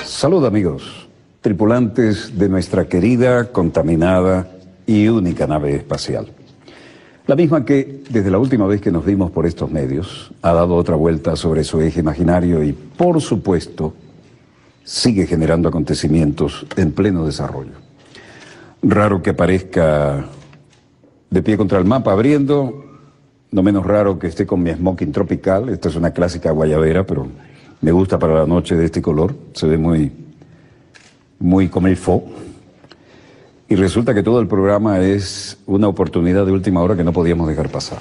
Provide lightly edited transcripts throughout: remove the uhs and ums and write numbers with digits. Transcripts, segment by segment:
Salud, amigos, tripulantes de nuestra querida, contaminada y única nave espacial. La misma que, desde la última vez que nos vimos por estos medios, ha dado otra vuelta sobre su eje imaginario y, por supuesto, sigue generando acontecimientos en pleno desarrollo. Raro que aparezca de pie contra el mapa abriendo, no menos raro que esté con mi smoking tropical. Esta es una clásica guayabera, pero me gusta para la noche de este color, se ve muy comme il faut. Y resulta que todo el programa es una oportunidad de última hora que no podíamos dejar pasar.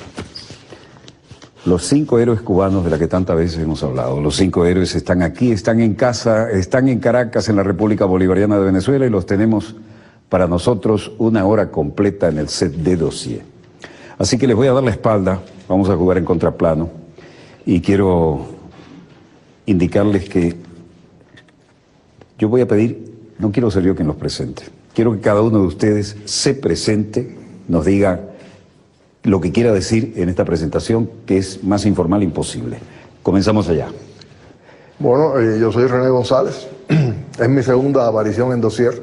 Los 5 héroes cubanos de la que tantas veces hemos hablado, los 5 héroes están aquí, están en casa, están en Caracas, en la República Bolivariana de Venezuela, y los tenemos para nosotros una hora completa en el set de dossier. Así que les voy a dar la espalda, vamos a jugar en contraplano, y quiero indicarles que yo voy a pedir, no quiero ser yo quien los presente, quiero que cada uno de ustedes se presente, nos diga lo que quiera decir en esta presentación, que es más informal imposible. Comenzamos allá. Bueno, yo soy René González, es mi segunda aparición en Dossier.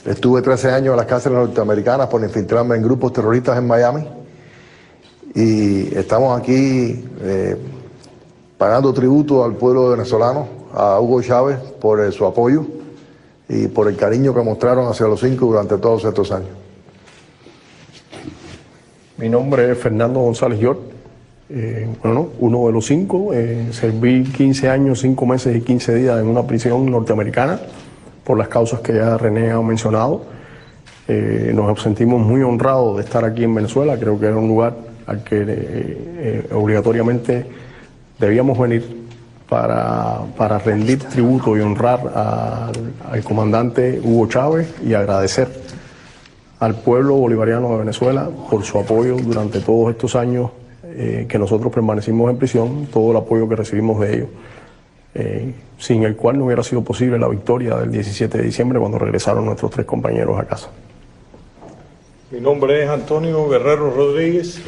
Estuve 13 años en las cárceles norteamericanas por infiltrarme en grupos terroristas en Miami, y estamos aquí pagando tributo al pueblo venezolano, a Hugo Chávez, por su apoyo y por el cariño que mostraron hacia los 5 durante todos estos años. Mi nombre es Fernando González York, uno de los 5. Serví 15 años, 5 meses y 15 días en una prisión norteamericana por las causas que ya René ha mencionado. Nos sentimos muy honrados de estar aquí en Venezuela. Creo que era un lugar al que obligatoriamente debíamos venir para rendir tributo y honrar al comandante Hugo Chávez y agradecer al pueblo bolivariano de Venezuela por su apoyo durante todos estos años que nosotros permanecimos en prisión, todo el apoyo que recibimos de ellos, sin el cual no hubiera sido posible la victoria del 17 de diciembre cuando regresaron nuestros 3 compañeros a casa. Mi nombre es Antonio Guerrero Rodríguez.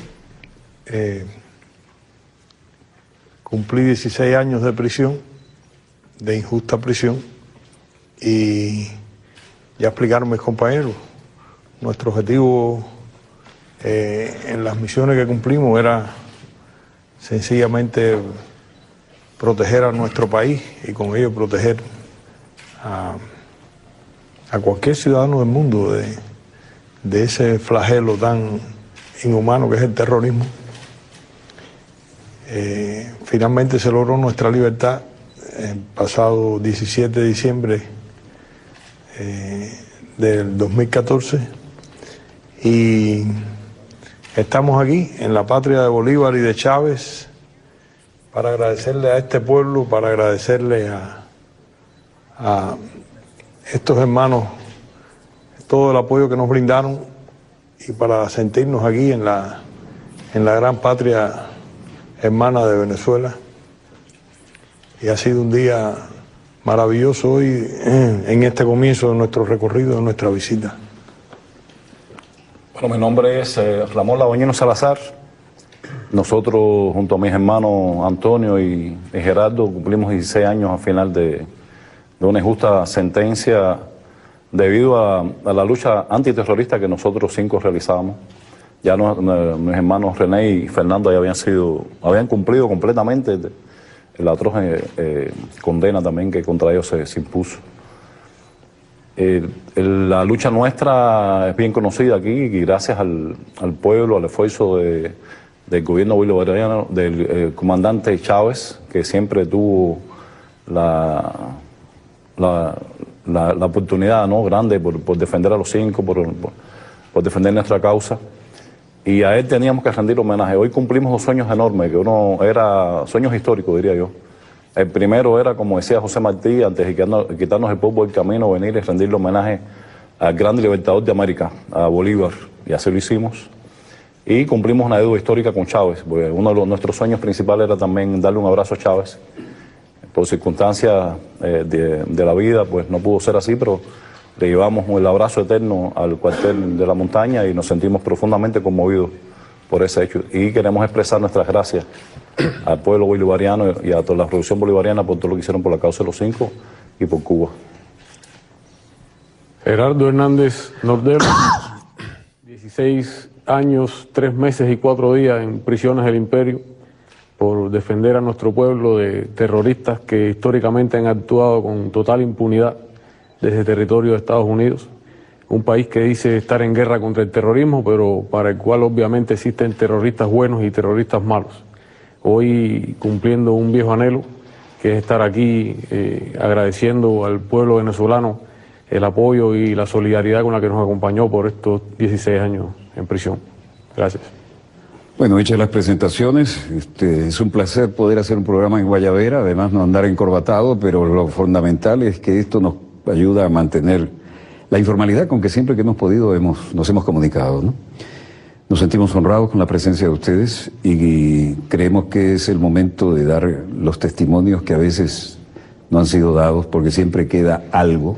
Cumplí 16 años de prisión, de injusta prisión, y ya explicaron mis compañeros, nuestro objetivo en las misiones que cumplimos era sencillamente proteger a nuestro país y con ello proteger a cualquier ciudadano del mundo de ese flagelo tan inhumano que es el terrorismo. Finalmente se logró nuestra libertad el pasado 17 de diciembre del 2014, y estamos aquí en la patria de Bolívar y de Chávez para agradecerle a este pueblo, para agradecerle a estos hermanos todo el apoyo que nos brindaron, y para sentirnos aquí en la gran patria hermana de Venezuela. Y ha sido un día maravilloso hoy en este comienzo de nuestro recorrido, de nuestra visita. Bueno, mi nombre es Ramón Laboñino Salazar. Nosotros, junto a mis hermanos Antonio y Gerardo, cumplimos 16 años al final de una injusta sentencia debido a la lucha antiterrorista que nosotros 5 realizábamos. Ya mis hermanos René y Fernando ya habían cumplido completamente la atroz condena también que contra ellos se impuso. La lucha nuestra es bien conocida aquí, y gracias al pueblo, al esfuerzo del gobierno bolivariano, del comandante Chávez, que siempre tuvo la oportunidad, ¿no?, grande por defender a los 5, por defender nuestra causa. Y a él teníamos que rendir homenaje. Hoy cumplimos 2 sueños enormes, que uno era sueños históricos, diría yo. El primero era, como decía José Martí, antes de quitarnos el polvo del camino, venir y rendirle homenaje al gran libertador de América, a Bolívar, y así lo hicimos. Y cumplimos una deuda histórica con Chávez, porque uno de nuestros sueños principales era también darle un abrazo a Chávez. Por circunstancias de la vida, pues no pudo ser así, pero le llevamos el abrazo eterno al cuartel de la montaña y nos sentimos profundamente conmovidos por ese hecho. Y queremos expresar nuestras gracias al pueblo bolivariano y a toda la revolución bolivariana por todo lo que hicieron por la causa de los 5 y por Cuba. Gerardo Hernández Nordelo, 16 años, 3 meses y 4 días en prisiones del Imperio por defender a nuestro pueblo de terroristas que históricamente han actuado con total impunidad desde territorio de Estados Unidos. Un país que dice estar en guerra contra el terrorismo, pero para el cual obviamente existen terroristas buenos y terroristas malos. Hoy cumpliendo un viejo anhelo, que es estar aquí agradeciendo al pueblo venezolano el apoyo y la solidaridad con la que nos acompañó por estos 16 años en prisión. Gracias. Bueno, hechas las presentaciones, es un placer poder hacer un programa en Guayabera, además no andar encorbatado, pero lo fundamental es que esto nos ayuda a mantener la informalidad con que siempre que hemos podido nos hemos comunicado, ¿no? Nos sentimos honrados con la presencia de ustedes y creemos que es el momento de dar los testimonios que a veces no han sido dados porque siempre queda algo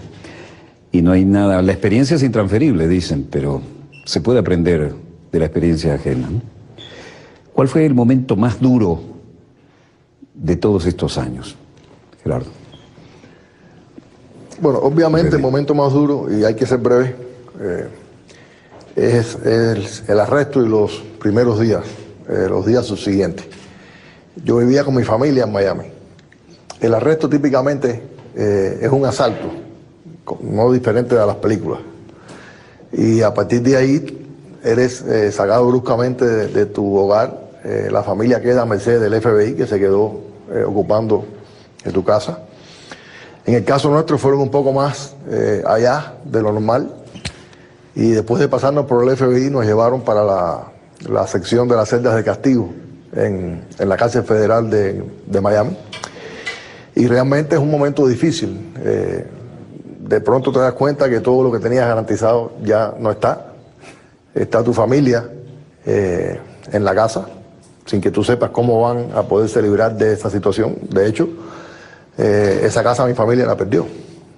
y no hay nada. La experiencia es intransferible, dicen, pero se puede aprender de la experiencia ajena, ¿no? ¿Cuál fue el momento más duro de todos estos años, Gerardo? Bueno, obviamente el momento más duro, y hay que ser breve, es el arresto y los primeros días, los días subsiguientes. Yo vivía con mi familia en Miami. El arresto típicamente es un asalto, no diferente de las películas. Y a partir de ahí eres sacado bruscamente de tu hogar. La familia queda a merced del FBI, que se quedó ocupando en tu casa. En el caso nuestro fueron un poco más allá de lo normal, y después de pasarnos por el FBI nos llevaron para la sección de las celdas de castigo en la cárcel federal de Miami. Y realmente es un momento difícil. De pronto te das cuenta que todo lo que tenías garantizado ya no está. Está tu familia en la casa, sin que tú sepas cómo van a poderse librar de esa situación. De hecho, esa casa mi familia la perdió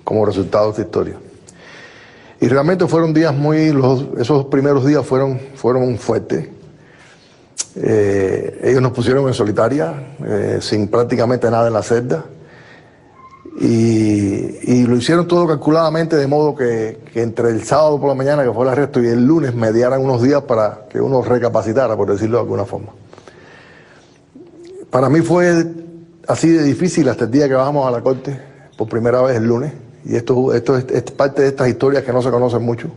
como resultado de esta historia. Y realmente fueron días esos primeros días fueron fuertes. Ellos nos pusieron en solitaria, sin prácticamente nada en la celda. Y lo hicieron todo calculadamente, de modo que entre el sábado por la mañana, que fue el arresto, y el lunes mediaran unos días para que uno recapacitara, por decirlo de alguna forma. Para mí fue así de difícil hasta el día que bajamos a la corte por primera vez el lunes. Y esto es parte de estas historias que no se conocen mucho.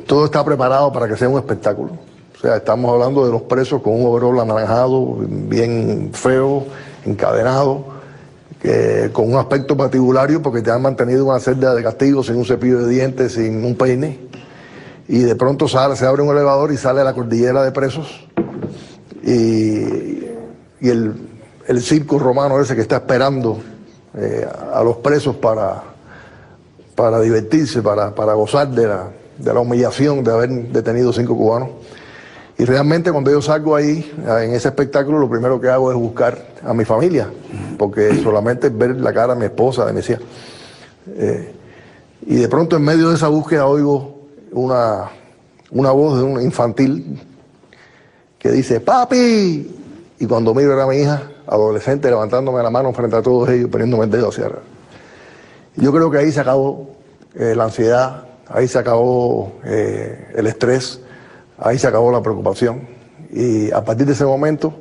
Todo está preparado para que sea un espectáculo. O sea, estamos hablando de los presos con un overol anaranjado, bien feo, encadenado, con un aspecto patibulario porque te han mantenido en una celda de castigo sin un cepillo de dientes, sin un peine. Y de pronto se abre un elevador y sale la cordillera de presos. Y el circo romano ese que está esperando a los presos para divertirse, para gozar de la humillación de haber detenido 5 cubanos. Y realmente cuando yo salgo ahí, en ese espectáculo, lo primero que hago es buscar a mi familia, porque solamente ver la cara de mi esposa, de mis hijas. Y de pronto en medio de esa búsqueda oigo una voz de un infantil que dice, ¡papi! Y cuando miro era mi hija, adolescente, levantándome la mano frente a todos ellos, poniéndome el dedo hacia arriba. Yo creo que ahí se acabó la ansiedad, ahí se acabó el estrés, ahí se acabó la preocupación. Y a partir de ese momento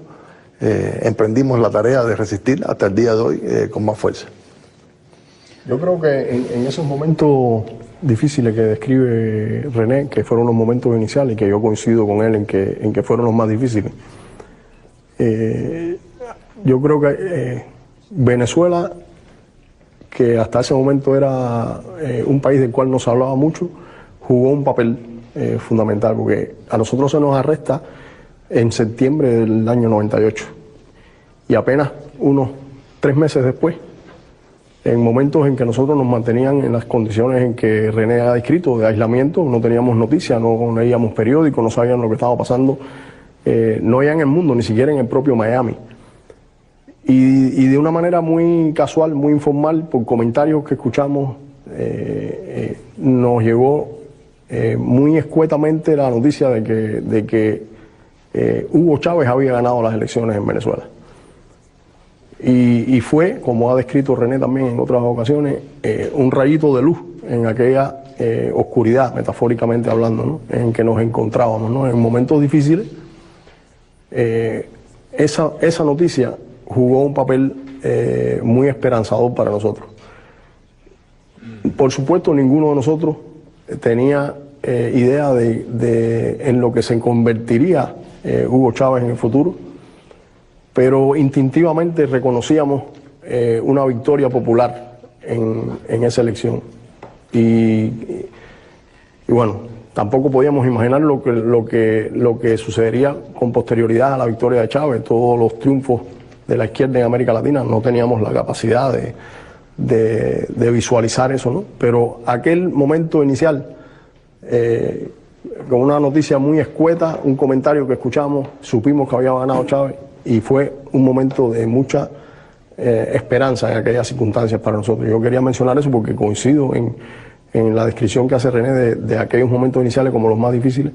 emprendimos la tarea de resistir hasta el día de hoy con más fuerza. Yo creo que en esos momentos difíciles que describe René, que fueron los momentos iniciales, que yo coincido con él en que fueron los más difíciles, yo creo que Venezuela, que hasta ese momento era un país del cual no se hablaba mucho, jugó un papel fundamental, porque a nosotros se nos arresta en septiembre del año 98 y apenas unos 3 meses después en momentos en que nosotros nos mantenían en las condiciones en que René ha descrito, de aislamiento, no teníamos noticias, no leíamos periódicos, no sabían lo que estaba pasando, no ya en el mundo, ni siquiera en el propio Miami. Y de una manera muy casual, muy informal, por comentarios que escuchamos, nos llegó muy escuetamente la noticia de que Hugo Chávez había ganado las elecciones en Venezuela. Y fue, como ha descrito René también en otras ocasiones, un rayito de luz en aquella oscuridad, metafóricamente hablando, ¿no?, en que nos encontrábamos, ¿no?, en momentos difíciles. Esa noticia jugó un papel muy esperanzador para nosotros. Por supuesto, ninguno de nosotros tenía idea en lo que se convertiría Hugo Chávez en el futuro, pero instintivamente reconocíamos una victoria popular en esa elección. Y bueno, tampoco podíamos imaginar lo que sucedería con posterioridad a la victoria de Chávez, todos los triunfos de la izquierda en América Latina. No teníamos la capacidad de visualizar eso, ¿no? Pero aquel momento inicial, con una noticia muy escueta, un comentario que escuchamos, supimos que había ganado Chávez, y fue un momento de mucha esperanza en aquellas circunstancias para nosotros. Yo quería mencionar eso porque coincido en la descripción que hace René de aquellos momentos iniciales como los más difíciles,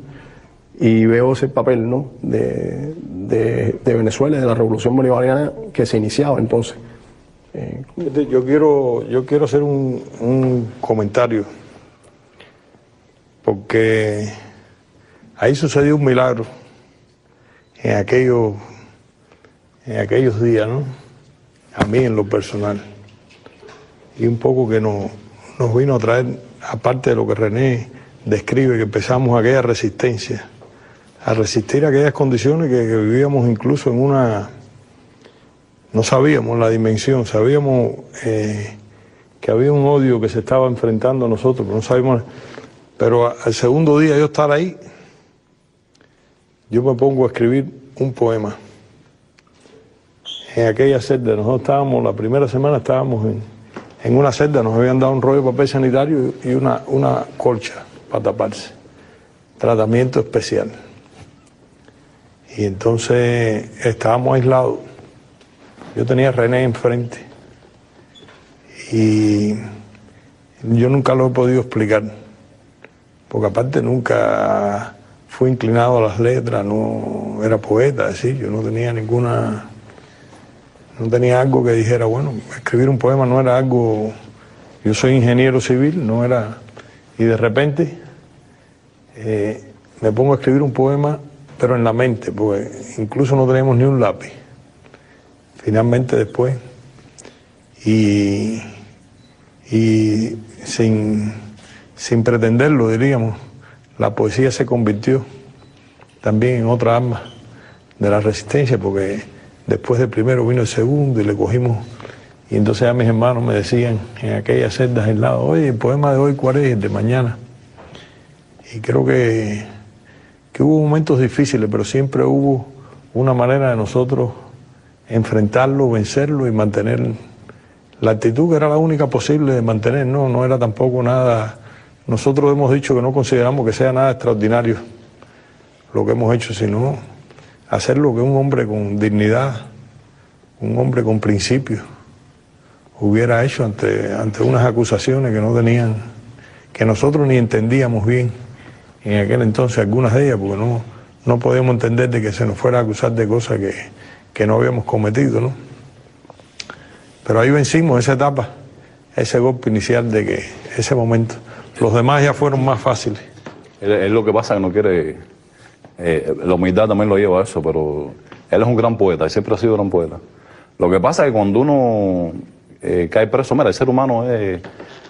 y veo ese papel, ¿no?, de Venezuela y de la revolución bolivariana que se iniciaba entonces. Yo quiero hacer un comentario, porque ahí sucedió un milagro en aquellos días, ¿no?, a mí en lo personal, y un poco que nos vino a traer, aparte de lo que René describe, que empezamos aquella resistencia, a resistir aquellas condiciones que vivíamos incluso en una... No sabíamos la dimensión, sabíamos que había un odio que se estaba enfrentando a nosotros, pero no sabíamos... Pero al segundo día yo estar ahí, yo me pongo a escribir un poema. En aquella celda, nosotros estábamos, la primera semana estábamos en una celda, nos habían dado un rollo de papel sanitario y una colcha para taparse. Tratamiento especial. Y entonces estábamos aislados. Yo tenía a René enfrente y yo nunca lo he podido explicar, porque aparte nunca fui inclinado a las letras, no era poeta, es decir, yo no tenía algo que dijera, bueno, escribir un poema no era algo, yo soy ingeniero civil, no era, y de repente me pongo a escribir un poema, pero en la mente, porque incluso no teníamos ni un lápiz. Finalmente después, y sin pretenderlo, diríamos, la poesía se convirtió también en otra arma de la resistencia, porque después del primero vino el segundo y le cogimos, y entonces ya mis hermanos me decían en aquellas celdas aisladas, oye, el poema de hoy, ¿cuál es? El de mañana. Y creo que hubo momentos difíciles, pero siempre hubo una manera de nosotros enfrentarlo, vencerlo y mantener la actitud que era la única posible de mantener, no era tampoco nada. Nosotros hemos dicho que no consideramos que sea nada extraordinario lo que hemos hecho, sino hacer lo que un hombre con dignidad, un hombre con principios, hubiera hecho ante unas acusaciones que no tenían, que nosotros ni entendíamos bien en aquel entonces, algunas de ellas, porque no podíamos entender de que se nos fuera a acusar de cosas que no habíamos cometido, ¿no? Pero ahí vencimos esa etapa, ese golpe inicial de que ese momento. Los demás ya fueron más fáciles. Es lo que pasa que no quiere... la humildad también lo lleva a eso, pero él es un gran poeta, y siempre ha sido un gran poeta. Lo que pasa es que cuando uno cae preso, mira, el ser humano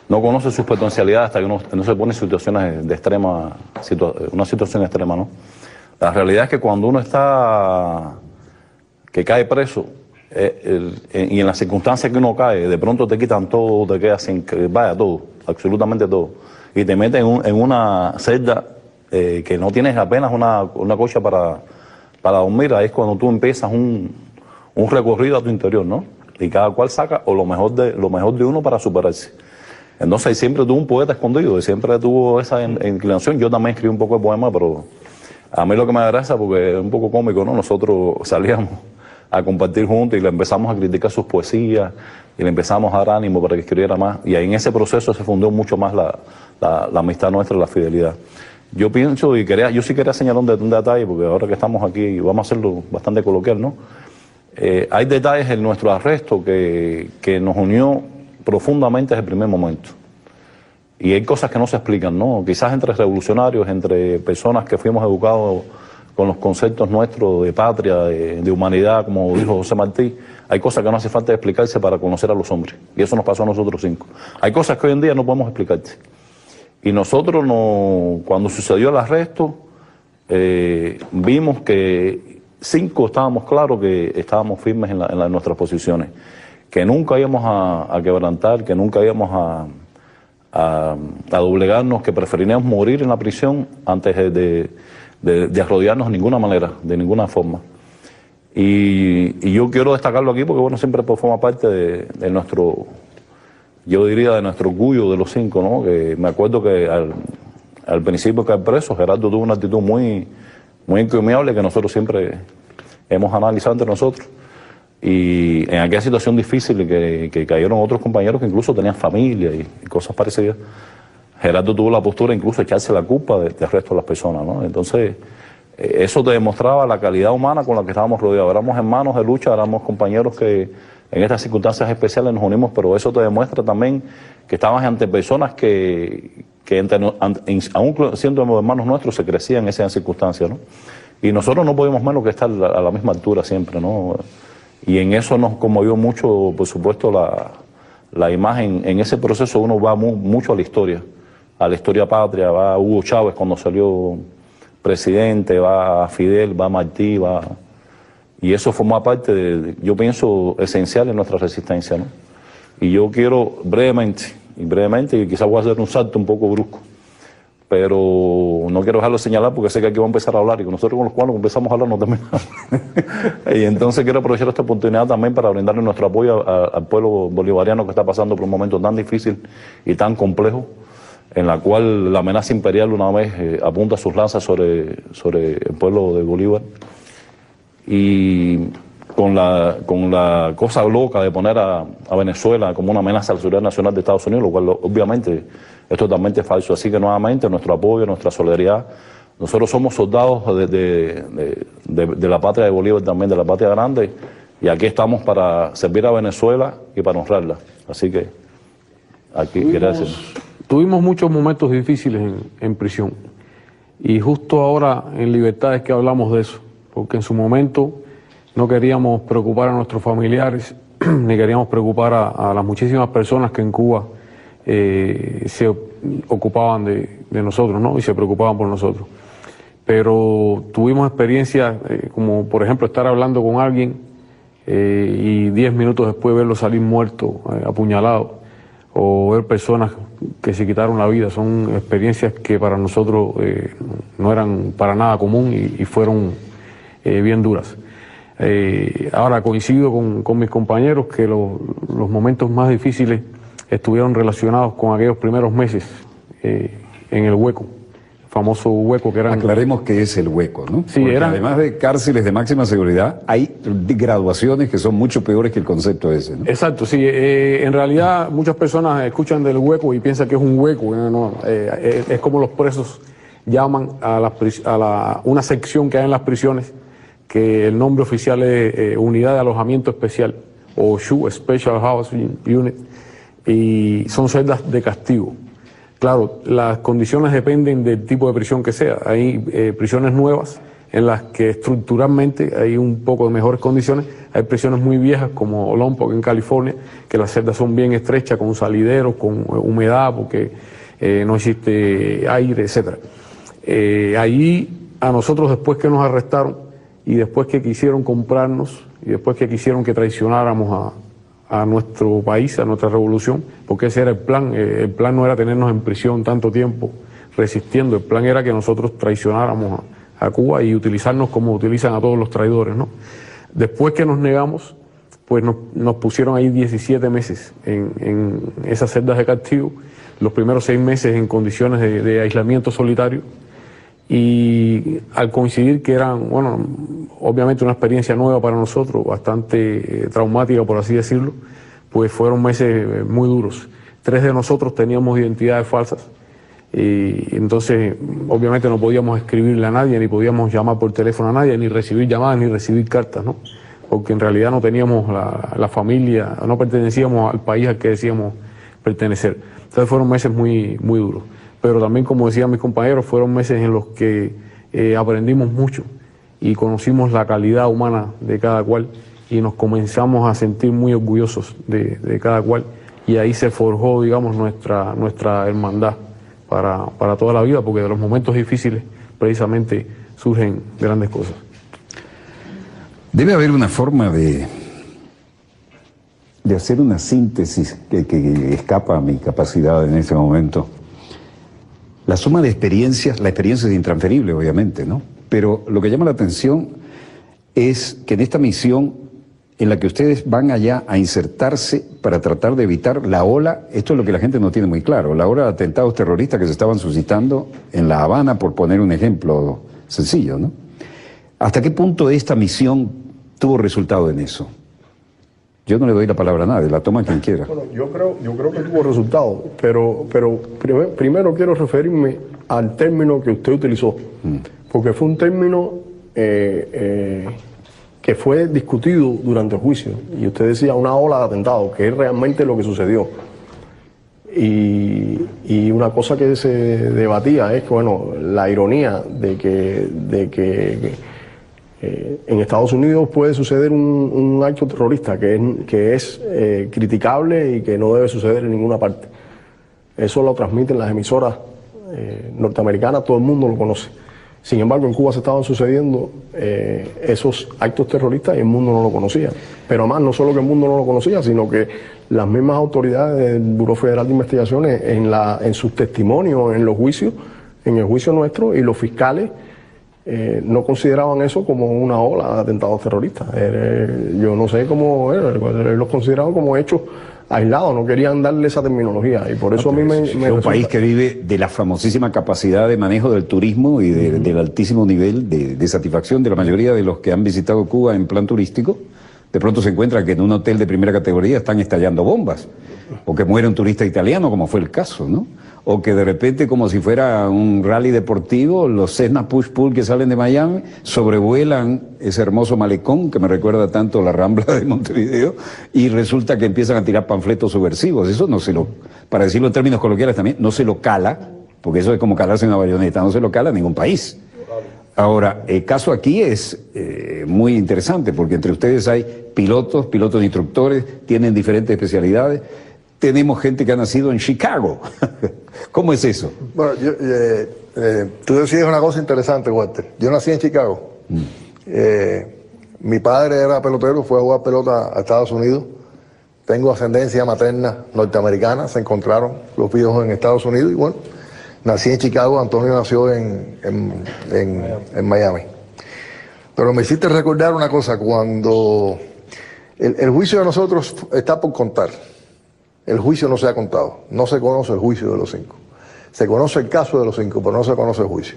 no conoce sus potencialidades hasta que no se pone en situaciones de extrema... una situación extrema, ¿no? La realidad es que cuando uno está... que cae preso, y en las circunstancias que uno cae, de pronto te quitan todo, te quedas sin... vaya, todo, absolutamente todo. Y te meten en una celda que no tienes apenas una cocha para dormir. Ahí es cuando tú empiezas un recorrido a tu interior, ¿no? y cada cual saca o lo mejor de uno para superarse. Entonces siempre tuvo un poeta escondido y siempre tuvo esa inclinación. Yo también escribí un poco de poema, pero a mí lo que me agrada porque es un poco cómico, ¿no? Nosotros salíamos a compartir juntos y le empezamos a criticar sus poesías y le empezamos a dar ánimo para que escribiera más. Y ahí en ese proceso se fundó mucho más la amistad nuestra, la fidelidad. Yo pienso yo sí quería señalar un detalle, porque ahora que estamos aquí vamos a hacerlo bastante coloquial, ¿no? Hay detalles en nuestro arresto que nos unió profundamente desde el primer momento. Y hay cosas que no se explican, ¿no? Quizás entre revolucionarios, entre personas que fuimos educados con los conceptos nuestros de patria, de humanidad, como dijo José Martí, hay cosas que no hace falta explicarse para conocer a los hombres. Y eso nos pasó a nosotros 5. Hay cosas que hoy en día no podemos explicarte. Y nosotros, cuando sucedió el arresto, vimos que 5 estábamos claros que estábamos firmes en nuestras posiciones, que nunca íbamos a quebrantar, que nunca íbamos a doblegarnos, que preferiríamos morir en la prisión antes de arrodillarnos de ninguna manera, de ninguna forma. Y yo quiero destacarlo aquí porque, bueno, siempre forma parte de nuestro, yo diría, de nuestro orgullo de los 5, ¿no? Que me acuerdo que al principio que al preso, Gerardo tuvo una actitud muy encomiable que nosotros siempre hemos analizado entre nosotros. Y en aquella situación difícil que cayeron otros compañeros que incluso tenían familia y cosas parecidas, Gerardo tuvo la postura incluso de echarse la culpa del resto de las personas, ¿no? Entonces, eso te demostraba la calidad humana con la que estábamos rodeados. Éramos hermanos de lucha, éramos compañeros que en estas circunstancias especiales nos unimos, pero eso te demuestra también que estabas ante personas que aún siendo hermanos nuestros, se crecían en esas circunstancias, ¿no? Y nosotros no podíamos menos que estar a la misma altura siempre, ¿no? Y en eso nos conmovió mucho, por supuesto, la imagen. En ese proceso uno va mucho a la historia patria, va a Hugo Chávez cuando salió presidente, va a Fidel, va a Martí, y eso forma parte yo pienso, esencial en nuestra resistencia, ¿no? Y yo quiero brevemente, y quizás voy a hacer un salto un poco brusco, pero no quiero dejarlo señalar porque sé que aquí vamos a empezar a hablar y con nosotros con los cuales empezamos a hablar no terminamos. Y entonces quiero aprovechar esta oportunidad también para brindarle nuestro apoyo al pueblo bolivariano que está pasando por un momento tan difícil y tan complejo, en la cual la amenaza imperial una vez apunta sus lanzas sobre el pueblo de Bolívar. Y con la cosa loca de poner a Venezuela como una amenaza a la seguridad nacional de Estados Unidos, lo cual obviamente es totalmente falso. Así que nuevamente nuestro apoyo, nuestra solidaridad. Nosotros somos soldados de la patria de Bolívar, también de la patria grande, y aquí estamos para servir a Venezuela y para honrarla. Así que aquí quería decir. Tuvimos muchos momentos difíciles en prisión, y justo ahora en libertad es que hablamos de eso, porque en su momento no queríamos preocupar a nuestros familiares, ni queríamos preocupar a las muchísimas personas que en Cuba se ocupaban de nosotros, ¿no? Y se preocupaban por nosotros. Pero tuvimos experiencias como, por ejemplo, estar hablando con alguien y 10 minutos después verlo salir muerto, apuñalado, o ver personas que se quitaron la vida. Son experiencias que para nosotros no eran para nada común y fueron bien duras. Ahora coincido con mis compañeros que los momentos más difíciles estuvieron relacionados con aquellos primeros meses en el Hueco, el famoso Hueco que era... Aclaremos qué es el Hueco, ¿no? Sí, porque además de cárceles de máxima seguridad, hay graduaciones que son mucho peores que el concepto ese, ¿no? Exacto, sí. En realidad muchas personas escuchan del Hueco y piensan que es un hueco. No, es como los presos llaman a una sección que hay en las prisiones, que el nombre oficial es Unidad de Alojamiento Especial, o SHU, Special Housing Unit, y son celdas de castigo. Claro, las condiciones dependen del tipo de prisión que sea. Hay prisiones nuevas en las que estructuralmente hay un poco de mejores condiciones. Hay prisiones muy viejas como Lompoc en California, que las celdas son bien estrechas, con salideros, con humedad, porque no existe aire, etc. Allí a nosotros, después que nos arrestaron y después que quisieron comprarnos y después que quisieron que traicionáramos a nuestro país, a nuestra revolución, porque ese era el plan. El plan no era tenernos en prisión tanto tiempo resistiendo, el plan era que nosotros traicionáramos a Cuba y utilizarnos como utilizan a todos los traidores, ¿no? Después que nos negamos, pues nos pusieron ahí 17 meses en esas celdas de castigo, los primeros 6 meses en condiciones de aislamiento solitario, y al coincidir que eran, bueno, obviamente una experiencia nueva para nosotros, bastante traumática por así decirlo, pues fueron meses muy duros. 3 de nosotros teníamos identidades falsas, y entonces obviamente no podíamos escribirle a nadie, ni podíamos llamar por teléfono a nadie, ni recibir llamadas, ni recibir cartas, ¿no? Porque en realidad no teníamos la familia, no pertenecíamos al país al que decíamos pertenecer. Entonces fueron meses muy duros. Pero también, como decían mis compañeros, fueron meses en los que aprendimos mucho y conocimos la calidad humana de cada cual y nos comenzamos a sentir muy orgullosos de cada cual, y ahí se forjó, digamos, nuestra hermandad para toda la vida, porque de los momentos difíciles precisamente surgen grandes cosas. Debe haber una forma de hacer una síntesis que escapa a mi capacidad en este momento. La suma de experiencias, la experiencia es intransferible, obviamente, ¿no? Pero lo que llama la atención es que en esta misión en la que ustedes van allá a insertarse para tratar de evitar la ola, esto es lo que la gente no tiene muy claro, la ola de atentados terroristas que se estaban suscitando en La Habana, por poner un ejemplo sencillo, ¿no? ¿Hasta qué punto esta misión tuvo resultado en eso? Yo no le doy la palabra a nadie, la toma quien quiera. Bueno, yo creo que tuvo resultado, pero primero quiero referirme al término que usted utilizó, porque fue un término que fue discutido durante el juicio, y usted decía una ola de atentados, que es realmente lo que sucedió. Y una cosa que se debatía es que, bueno, la ironía de que en Estados Unidos puede suceder un acto terrorista que es criticable y que no debe suceder en ninguna parte. Eso lo transmiten las emisoras norteamericanas, todo el mundo lo conoce. Sin embargo, en Cuba se estaban sucediendo esos actos terroristas y el mundo no lo conocía. Pero además, no solo que el mundo no lo conocía, sino que las mismas autoridades del Buró Federal de Investigaciones en sus testimonios, en los juicios, en el juicio nuestro, y los fiscales no consideraban eso como una ola de atentados terroristas. Yo no sé cómo los consideraban como hechos aislados, no querían darle esa terminología, y por eso a mí me es un país que vive de la famosísima capacidad de manejo del turismo y del altísimo nivel de satisfacción de la mayoría de los que han visitado Cuba en plan turístico. De pronto se encuentra que en un hotel de primera categoría están estallando bombas, o que muere un turista italiano, como fue el caso, ¿no? O que de repente, como si fuera un rally deportivo, los Cessna Push-Pull que salen de Miami sobrevuelan ese hermoso malecón que me recuerda tanto la Rambla de Montevideo, y resulta que empiezan a tirar panfletos subversivos. Eso no se lo, para decirlo en términos coloquiales también, no se lo cala, porque eso es como calarse en una bayoneta, no se lo cala a ningún país. Ahora, el caso aquí es muy interesante, porque entre ustedes hay pilotos instructores, tienen diferentes especialidades. Tenemos gente que ha nacido en Chicago. ¿Cómo es eso? Bueno, tú decías una cosa interesante, Walter. Yo nací en Chicago. Mi padre era pelotero, fue a jugar pelota a Estados Unidos. Tengo ascendencia materna norteamericana, se encontraron los viejos en Estados Unidos y bueno, nací en Chicago, Antonio nació en Miami. Pero me hiciste recordar una cosa, cuando el juicio de nosotros está por contar. El juicio no se ha contado, no se conoce el juicio de los 5. Se conoce el caso de los 5, pero no se conoce el juicio.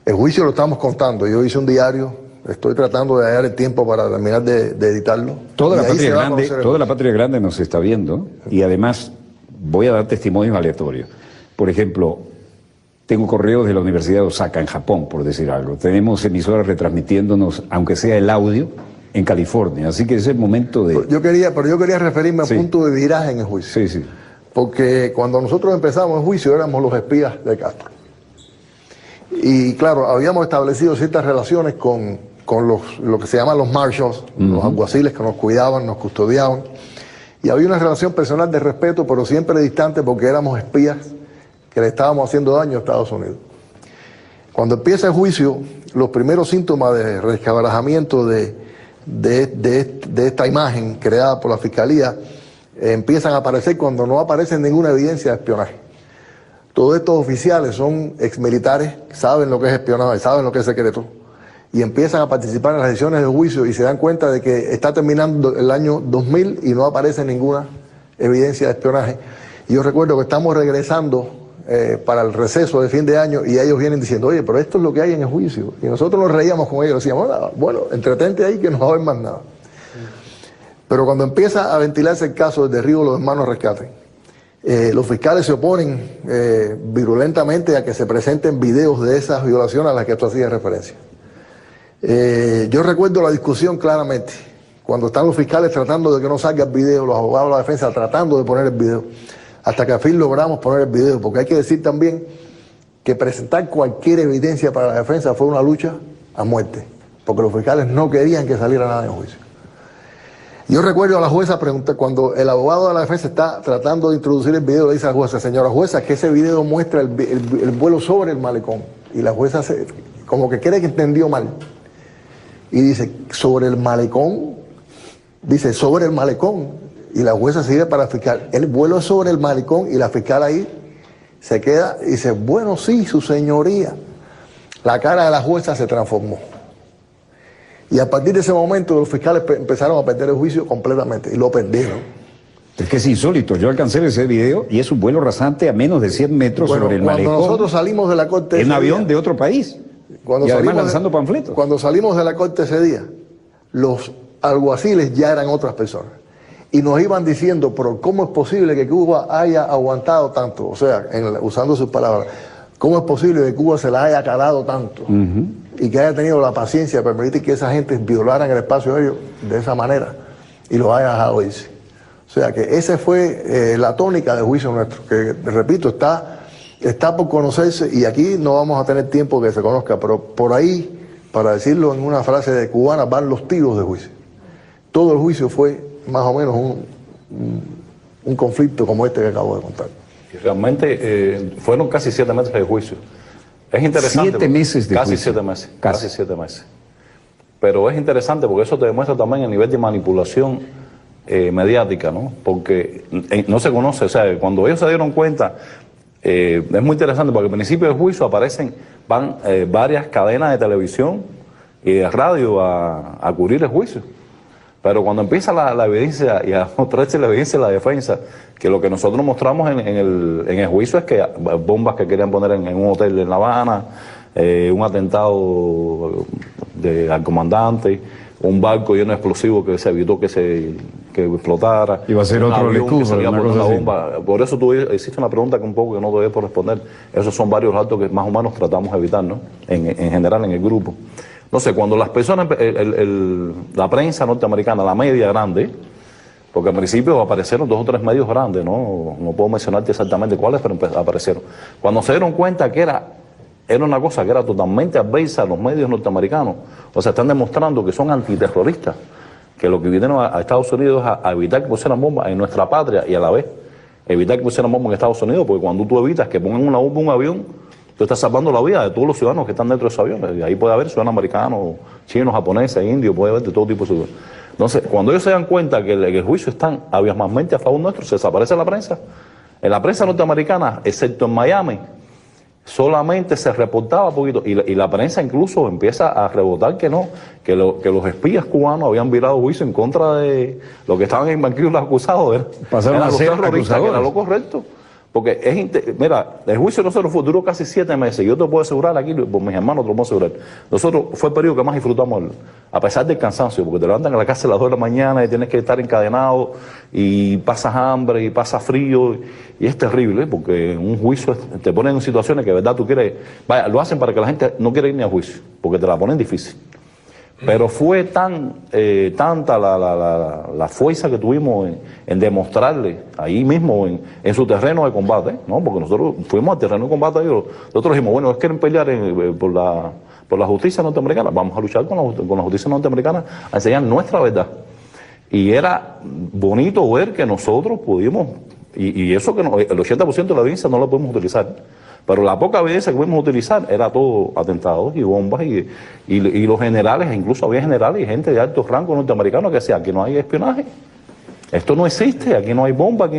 El juicio lo estamos contando, yo hice un diario, estoy tratando de hallar el tiempo para terminar de editarlo. Toda la patria grande nos está viendo, y además voy a dar testimonios aleatorios. Por ejemplo, tengo correos de la Universidad de Osaka, en Japón, por decir algo. Tenemos emisoras retransmitiéndonos, aunque sea el audio, en California, así que es el momento de... Pero yo quería referirme al punto de viraje en el juicio. Sí, sí. Porque cuando nosotros empezamos el juicio éramos los espías de Castro. Y claro, habíamos establecido ciertas relaciones con lo que se llaman los marshals, los alguaciles que nos cuidaban, nos custodiaban. Y había una relación personal de respeto, pero siempre distante, porque éramos espías que le estábamos haciendo daño a Estados Unidos. Cuando empieza el juicio, los primeros síntomas de resquebrajamiento de esta imagen creada por la Fiscalía empiezan a aparecer cuando no aparece ninguna evidencia de espionaje. Todos estos oficiales son exmilitares, saben lo que es espionaje, saben lo que es secreto, y empiezan a participar en las sesiones de juicio y se dan cuenta de que está terminando el año 2000 y no aparece ninguna evidencia de espionaje. Y yo recuerdo que estamos regresando para el receso de fin de año y ellos vienen diciendo, oye, pero esto es lo que hay en el juicio. Y nosotros nos reíamos con ellos, decíamos, bueno, entretente ahí que no va a haber más nada. Pero cuando empieza a ventilarse el caso del derribo de los hermanos Rescate, los fiscales se oponen virulentamente a que se presenten videos de esas violaciones a las que tú hacías referencia. Yo recuerdo la discusión claramente, cuando están los fiscales tratando de que no salga el video, los abogados de la defensa tratando de poner el video, hasta que al fin logramos poner el video, porque hay que decir también que presentar cualquier evidencia para la defensa fue una lucha a muerte, porque los fiscales no querían que saliera nada en juicio. Yo recuerdo a la jueza preguntar, cuando el abogado de la defensa está tratando de introducir el video, le dice a la jueza, señora jueza, que ese video muestra el vuelo sobre el malecón. Y la jueza como que cree que entendió mal. Y dice, sobre el malecón, dice, sobre el malecón. Y la jueza sigue para el fiscal. El vuelo es sobre el malecón y la fiscal ahí se queda y dice, bueno, sí, su señoría. La cara de la jueza se transformó. Y a partir de ese momento los fiscales empezaron a perder el juicio completamente y lo perdieron. Es que es insólito, yo alcancé ese video y es un vuelo rasante a menos de 100 metros sobre el malecón. Cuando nosotros salimos de la corte en un avión de otro país y además lanzando panfletos. Cuando salimos de la corte ese día, los alguaciles ya eran otras personas. Y nos iban diciendo, pero ¿cómo es posible que Cuba haya aguantado tanto? O sea, usando sus palabras, ¿cómo es posible que Cuba se la haya calado tanto? Y que haya tenido la paciencia de permitir que esa gente violaran el espacio de ellos de esa manera y lo haya dejado irse. O sea que esa fue la tónica del juicio nuestro, que repito, está por conocerse y aquí no vamos a tener tiempo que se conozca, pero por ahí, para decirlo en una frase de cubana, van los tiros de juicio. Todo el juicio fue más o menos un conflicto como este que acabo de contar. Y realmente fueron casi 7 meses de juicio. Es interesante. 7 meses de casi juicio. 7 meses. Casi 7 meses. Pero es interesante porque eso te demuestra también el nivel de manipulación mediática, ¿no? Porque no se conoce, o sea, cuando ellos se dieron cuenta, es muy interesante porque al principio del juicio van varias cadenas de televisión y de radio a cubrir el juicio. Pero cuando empieza la evidencia y a mostrarse la evidencia de la defensa, que lo que nosotros mostramos en el juicio es que bombas que querían poner en un hotel en La Habana, un atentado al comandante, un barco lleno de explosivos que se evitó que explotara. Iba a ser otro escudo, una cosa así. Por eso tú hiciste una pregunta que un poco que no te voy a responder. Esos son varios actos que más o menos tratamos de evitar, ¿no? En general en el grupo. No sé, cuando las personas, la prensa norteamericana, la media grande, porque al principio aparecieron 2 o 3 medios grandes, no puedo mencionarte exactamente cuáles, pero aparecieron. Cuando se dieron cuenta que era una cosa que era totalmente adversa a los medios norteamericanos, o sea, están demostrando que son antiterroristas, que lo que vinieron a Estados Unidos es a evitar que pusieran bombas en nuestra patria y a la vez evitar que pusieran bombas en Estados Unidos, porque cuando tú evitas que pongan una bomba en un avión, tú estás salvando la vida de todos los ciudadanos que están dentro de esos aviones. Y ahí puede haber ciudadanos americanos, chinos, japoneses, indios, puede haber de todo tipo de ciudadanos. Entonces, cuando ellos se dan cuenta que el juicio están abismalmente a favor nuestro, se desaparece la prensa. En la prensa norteamericana, excepto en Miami, solamente se reportaba poquito. Y la prensa incluso empieza a rebotar que no, que los espías cubanos habían virado juicio en contra de los que estaban en banquillos los acusados. Pasaron a ser terroristas, que era lo correcto. Porque mira, el juicio de nosotros duró casi 7 meses. Yo te puedo asegurar aquí, por mis hermanos te lo puedo asegurar. Nosotros fue el periodo que más disfrutamos, a pesar del cansancio, porque te levantan a la casa a las 2 de la mañana y tienes que estar encadenado y pasas hambre y pasas frío y es terrible, porque en un juicio te ponen en situaciones que de verdad tú quieres, vaya, lo hacen para que la gente no quiera ir ni a juicio, porque te la ponen difícil. Pero fue tanta la fuerza que tuvimos en demostrarle ahí mismo en su terreno de combate, ¿no? Porque nosotros fuimos al terreno de combate y nosotros dijimos, bueno, ellos quieren pelear por la justicia norteamericana, vamos a luchar con la justicia norteamericana a enseñar nuestra verdad. Y era bonito ver que nosotros pudimos, y eso que el 80% de la evidencia no la podemos utilizar. Pero la poca evidencia que pudimos utilizar era todo atentados y bombas y los generales, incluso había generales y gente de alto rango norteamericano que decía, aquí no hay espionaje, esto no existe, aquí no hay bomba,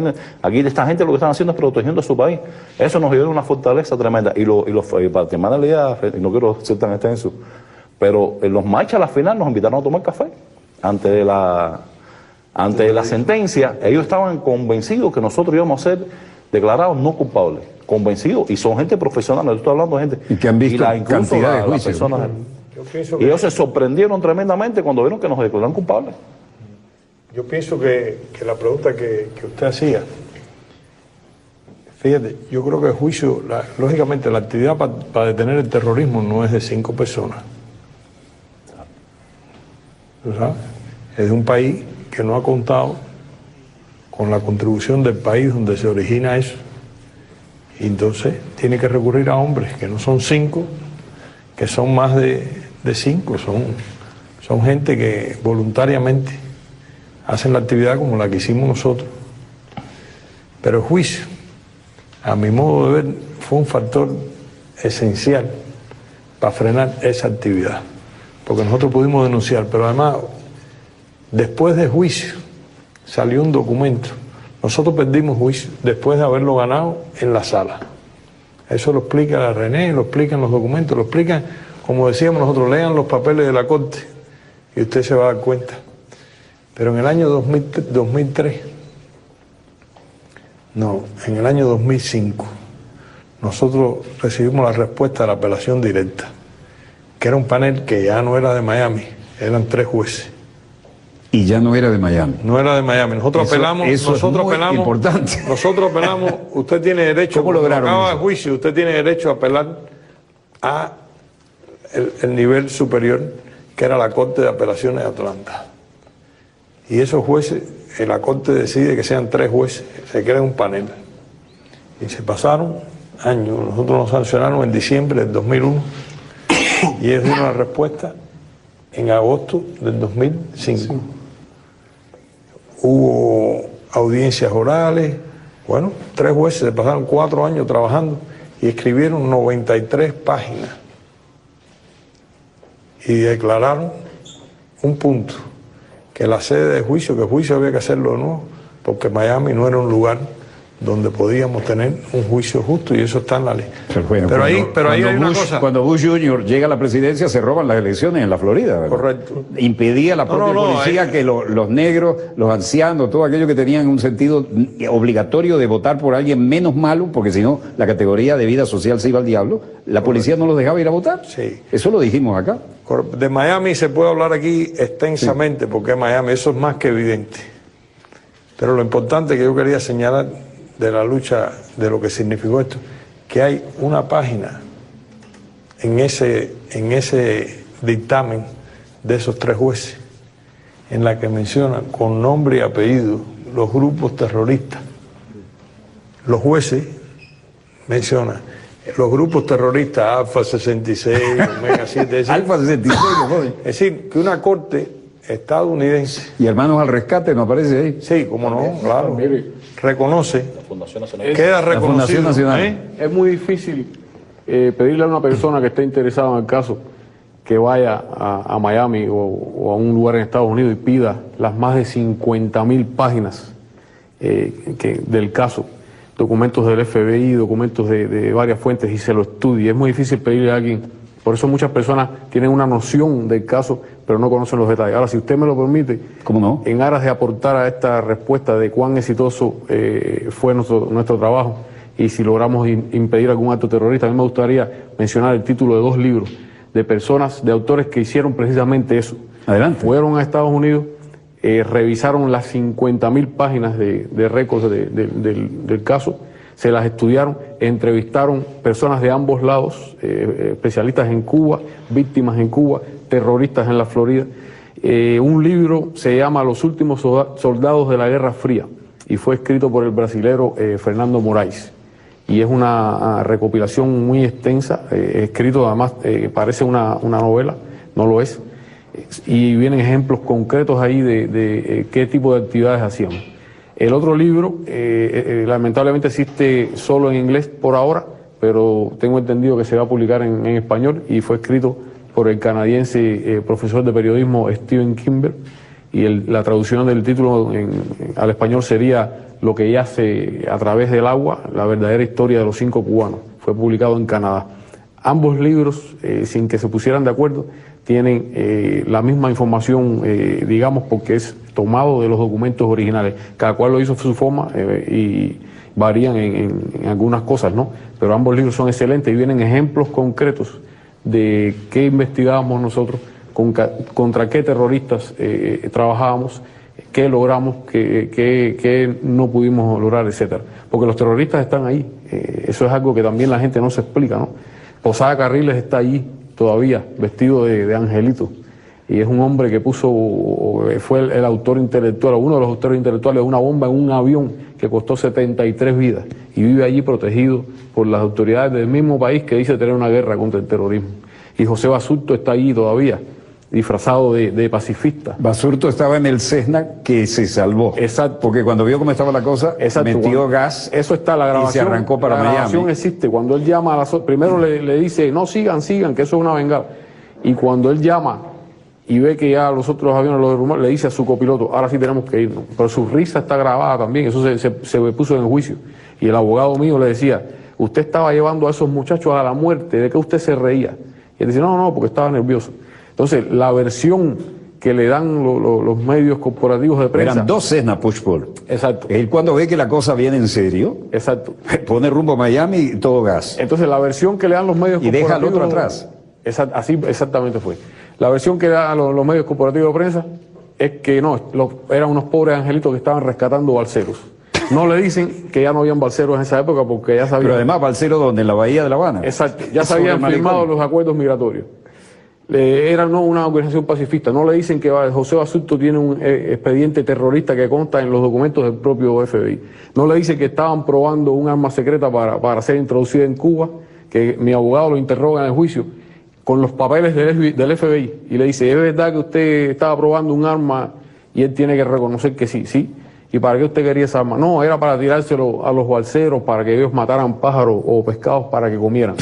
aquí esta gente lo que están haciendo es protegiendo a su país. Eso nos dio una fortaleza tremenda. Y para que me den la idea, y no quiero ser tan extenso, Pero en los marchas a la final nos invitaron a tomar café. Antes de la sentencia, ellos estaban convencidos que nosotros íbamos a ser declarados no culpables. Convencidos, y son gente profesional, yo estoy hablando de gente. Y que han visto cantidad de juicios. Y ellos se sorprendieron tremendamente cuando vieron que nos declararon culpables. Yo pienso que la pregunta que usted hacía, fíjate, yo creo que el juicio, lógicamente la actividad para detener el terrorismo no es de 5 personas. ¿Tú sabes? Es de un país que no ha contado con la contribución del país donde se origina eso. Y entonces tiene que recurrir a hombres que no son 5, que son más de 5, son gente que voluntariamente hacen la actividad como la que hicimos nosotros. Pero el juicio, a mi modo de ver, fue un factor esencial para frenar esa actividad, porque nosotros pudimos denunciar, pero además, después del juicio, salió un documento. Nosotros perdimos juicio después de haberlo ganado en la sala. Eso lo explica la René, lo explican los documentos, lo explican, como decíamos nosotros, lean los papeles de la Corte y usted se va a dar cuenta. Pero en el año 2003, no, en el año 2005, nosotros recibimos la respuesta de la apelación directa, que era un panel que ya no era de Miami, eran 3 jueces. Y ya no era de Miami. No era de Miami. Nosotros apelamos, importante. Nosotros apelamos, usted tiene derecho, ¿cómo lograron acaba eso? el juicio, usted tiene derecho a apelar a el nivel superior, que era la Corte de Apelaciones de Atlanta. Y esos jueces, la Corte decide que sean 3 jueces, se crea un panel. Y se pasaron años, nosotros nos sancionaron en diciembre del 2001 y ellos dieron la respuesta en agosto del 2005. Sí. Hubo audiencias orales, bueno, 3 jueces se pasaron 4 años trabajando y escribieron 93 páginas y declararon un punto, que la sede de juicio, que el juicio había que hacerlo de nuevo, porque Miami no era un lugar donde podíamos tener un juicio justo, y eso está en la ley. Pero ahí hay una cosa. Cuando Bush Jr. llega a la presidencia, se roban las elecciones en la Florida, ¿verdad? Correcto. Impedía a la propia policía que los negros, los ancianos, todos aquellos que tenían un sentido obligatorio de votar por alguien menos malo, porque si no, la categoría de vida social se iba al diablo, la policía no los dejaba ir a votar. Sí. Eso lo dijimos acá. De Miami se puede hablar aquí extensamente, sí, porque Miami, eso es más que evidente. Pero lo importante que yo quería señalar de la lucha, de lo que significó esto, que hay una página en ese dictamen de esos 3 jueces en la que mencionan con nombre y apellido los grupos terroristas. Los jueces mencionan los grupos terroristas Alfa 66, Omega 7. Alfa 66, es decir, que una corte estadounidense. ¿Y Hermanos al Rescate no aparece ahí? Sí, como no, claro. Reconoce. La Fundación Nacional. Queda reconocido. La Fundación Nacional. Es muy difícil pedirle a una persona que esté interesada en el caso que vaya a Miami o a un lugar en Estados Unidos y pida las más de 50.000 páginas del caso, documentos del FBI, documentos de varias fuentes, y se lo estudie. Es muy difícil pedirle a alguien. Por eso muchas personas tienen una noción del caso, pero no conocen los detalles. Ahora, si usted me lo permite, ¿cómo no?, en aras de aportar a esta respuesta de cuán exitoso fue nuestro trabajo y si logramos impedir algún acto terrorista, a mí me gustaría mencionar el título de 2 libros de personas, de autores que hicieron precisamente eso. Adelante. Fueron a Estados Unidos, revisaron las 50.000 páginas de récords del caso, se las estudiaron, entrevistaron personas de ambos lados, especialistas en Cuba, víctimas en Cuba, terroristas en la Florida. Un libro se llama Los últimos soldados de la Guerra Fría y fue escrito por el brasilero Fernando Moraes. Y es una recopilación muy extensa, escrito además, parece una novela, no lo es, y vienen ejemplos concretos ahí de qué tipo de actividades hacíamos. El otro libro, lamentablemente existe solo en inglés por ahora, pero tengo entendido que se va a publicar en español, y fue escrito por el canadiense profesor de periodismo Steven Kimber, y la traducción del título al español sería Lo que yace a través del agua, la verdadera historia de los 5 cubanos. Fue publicado en Canadá. Ambos libros, sin que se pusieran de acuerdo, tienen la misma información, digamos, porque es tomado de los documentos originales. Cada cual lo hizo a su forma y varían en algunas cosas, ¿no? Pero ambos libros son excelentes y vienen ejemplos concretos de qué investigábamos nosotros, contra qué terroristas trabajábamos, qué logramos, qué no pudimos lograr, etcétera. Porque los terroristas están ahí. Eso es algo que también la gente no se explica, ¿no? Posada Carriles está allí todavía, vestido de angelito. Y es un hombre que fue el autor intelectual, uno de los autores intelectuales de una bomba en un avión que costó 73 vidas. Y vive allí protegido por las autoridades del mismo país que dice tener una guerra contra el terrorismo. Y José Basurto está allí todavía, disfrazado de pacifista. Basurto estaba en el Cessna que se salvó. Exacto. Porque cuando vio cómo estaba la cosa, metió gas. Eso está, la grabación. Y se arrancó para Miami. La grabación existe. Cuando él llama primero le dice, no, sigan, que eso es una bengala. Y cuando él llama y ve que ya los otros aviones los derrumbaron, le dice a su copiloto, ahora sí tenemos que irnos. Pero su risa está grabada también, eso se puso en el juicio. Y el abogado mío le decía, usted estaba llevando a esos muchachos a la muerte, ¿de qué usted se reía? Y él dice, no, porque estaba nervioso. Entonces, la versión que le dan los medios corporativos de prensa... Eran dos Cessna Pushball. Exacto. Él cuando ve que la cosa viene en serio, exacto, pone rumbo a Miami y todo gas. Entonces, la versión que le dan los medios y corporativos... deja al otro atrás. Así exactamente fue. La versión que dan los medios corporativos de prensa es que no, eran unos pobres angelitos que estaban rescatando balseros. No le dicen que ya no habían balseros en esa época porque ya sabían... Pero además balseros donde, en la bahía de La Habana. Exacto, ya se habían firmado los acuerdos migratorios. Era una organización pacifista. No le dicen que José Basurto tiene un expediente terrorista que consta en los documentos del propio FBI. No le dicen que estaban probando un arma secreta para ser introducida en Cuba, que mi abogado lo interroga en el juicio, con los papeles del FBI. Y le dice, ¿es verdad que usted estaba probando un arma? Y él tiene que reconocer que sí. ¿Y para qué usted quería esa arma? No, era para tirárselo a los balseros, para que ellos mataran pájaros o pescados para que comieran.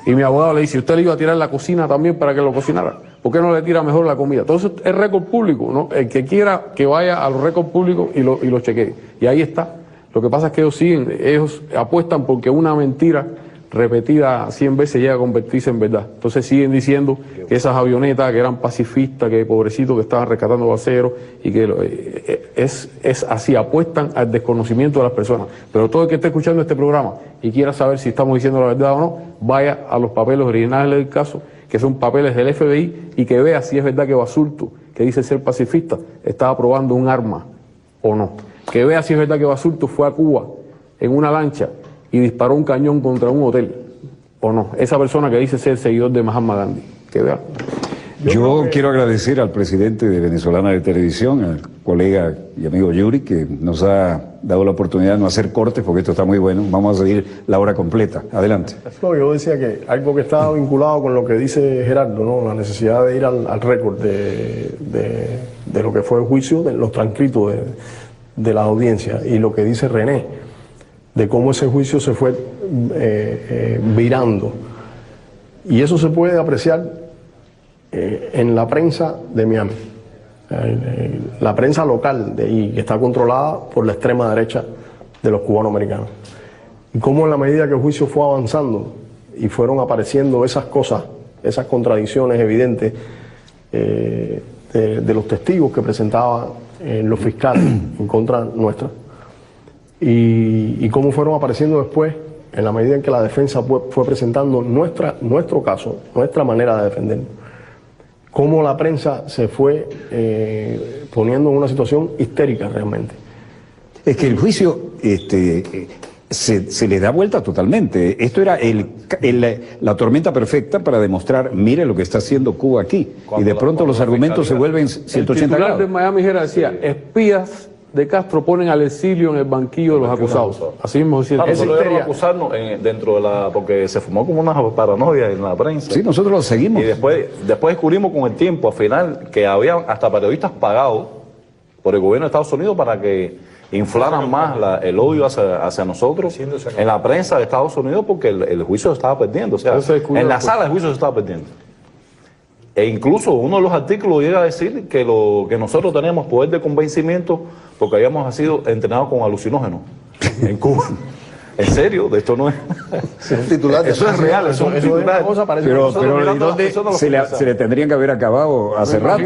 Y mi abogado le dice, ¿usted le iba a tirar la cocina también para que lo cocinara? ¿Por qué no le tira mejor la comida? Entonces es récord público, ¿no? El que quiera que vaya a los récords públicos y lo chequee. Y ahí está. Lo que pasa es que ellos apuestan porque una mentira repetida 100 veces llega a convertirse en verdad. Entonces siguen diciendo que esas avionetas que eran pacifistas, que pobrecitos que estaban rescatando balseros y que es así, apuestan al desconocimiento de las personas. Pero todo el que esté escuchando este programa y quiera saber si estamos diciendo la verdad o no, vaya a los papeles originales del caso, que son papeles del FBI, y que vea si es verdad que Basurto, que dice ser pacifista, estaba probando un arma o no. Que vea si es verdad que Basurto fue a Cuba en una lancha y disparó un cañón contra un hotel, o no. Esa persona que dice ser seguidor de Mahatma Gandhi, que vea. Yo quiero agradecer al presidente de Venezolana de Televisión, al colega y amigo Yuri, que nos ha dado la oportunidad de no hacer cortes, porque esto está muy bueno. Vamos a seguir la hora completa. Adelante. No, yo decía que algo que está vinculado con lo que dice Gerardo, ¿no? La necesidad de ir al récord de lo que fue el juicio, de los transcritos de la audiencia, y lo que dice René, de cómo ese juicio se fue virando. Y eso se puede apreciar en la prensa de Miami, la prensa local y que está controlada por la extrema derecha de los cubanoamericanos. Y cómo en la medida que el juicio fue avanzando y fueron apareciendo esas cosas, esas contradicciones evidentes de los testigos que presentaban los fiscales en contra nuestra, y cómo fueron apareciendo después, en la medida en que la defensa fue presentando nuestro caso, nuestra manera de defender, cómo la prensa se fue poniendo en una situación histérica realmente. Es que el juicio se le da vuelta totalmente. Esto era la tormenta perfecta para demostrar, mire lo que está haciendo Cuba aquí. Y de pronto los argumentos se vuelven 180 grados. El titular de Miami Herald decía, espías de Castro ponen al exilio en el banquillo de los acusados. Así mismo decía. Nosotros debemos acusarnos dentro de porque se formó como una paranoia en la prensa. Sí, nosotros lo seguimos. Y después descubrimos con el tiempo, al final, que había hasta periodistas pagados por el gobierno de Estados Unidos para que inflaran más el odio hacia nosotros en la prensa de Estados Unidos, porque el juicio se estaba perdiendo. O sea, en la sala el juicio se estaba perdiendo. E incluso uno de los artículos llega a decir que nosotros teníamos poder de convencimiento porque habíamos sido entrenados con alucinógenos en Cuba. En serio, de esto no es. Un titular de Eso es real, eso es un titular. Pero ¿y dónde se le tendrían que haber acabado hace rato?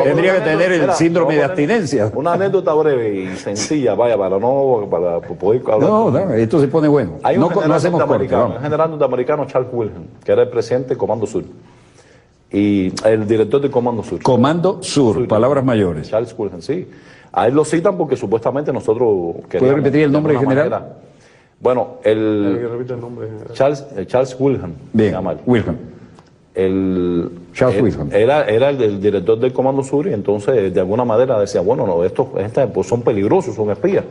Tendría que tener el síndrome de abstinencia. Una anécdota breve y sencilla, vaya, para poder hablar. No, esto se pone bueno. Hay un No general hacemos corte, norteamericano, vamos. un general norteamericano, Charles Wilhelm, que era el presidente del Comando Sur. Y el director del Comando Sur. Comando Sur, palabras mayores. Charles Wilhelm, sí. A él lo citan porque supuestamente nosotros queríamos... ¿Puede repetir el nombre de del alguna general? manera. Bueno, Repite el nombre. Charles Wilhelm. se Bien, llama él. Wilhelm. Charles Wilhelm. Era el director del Comando Sur y entonces de alguna manera decía, bueno, no, estos pues son peligrosos, son espías.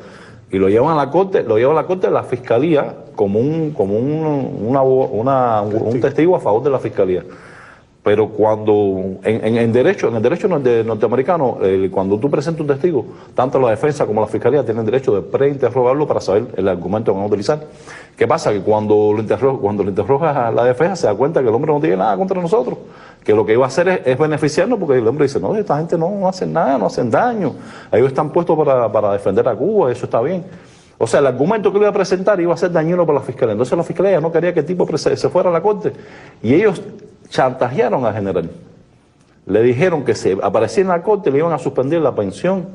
Y lo llevan a la corte, de la fiscalía como un testigo a favor de la fiscalía. Pero cuando en el derecho norteamericano, cuando tú presentas un testigo, tanto la defensa como la fiscalía tienen derecho de preinterrogarlo para saber el argumento que van a utilizar. ¿Qué pasa? Que cuando lo interrogas a la defensa se da cuenta que el hombre no tiene nada contra nosotros, que lo que iba a hacer es beneficiarnos, porque el hombre dice, no, esta gente no hacen nada, no hacen daño, ellos están puestos para defender a Cuba, eso está bien. O sea, el argumento que le iba a presentar iba a ser dañino para la fiscalía. Entonces la fiscalía no quería que el tipo se fuera a la corte. Y ellos chantajearon al general. Le dijeron que si aparecía en la corte le iban a suspender la pensión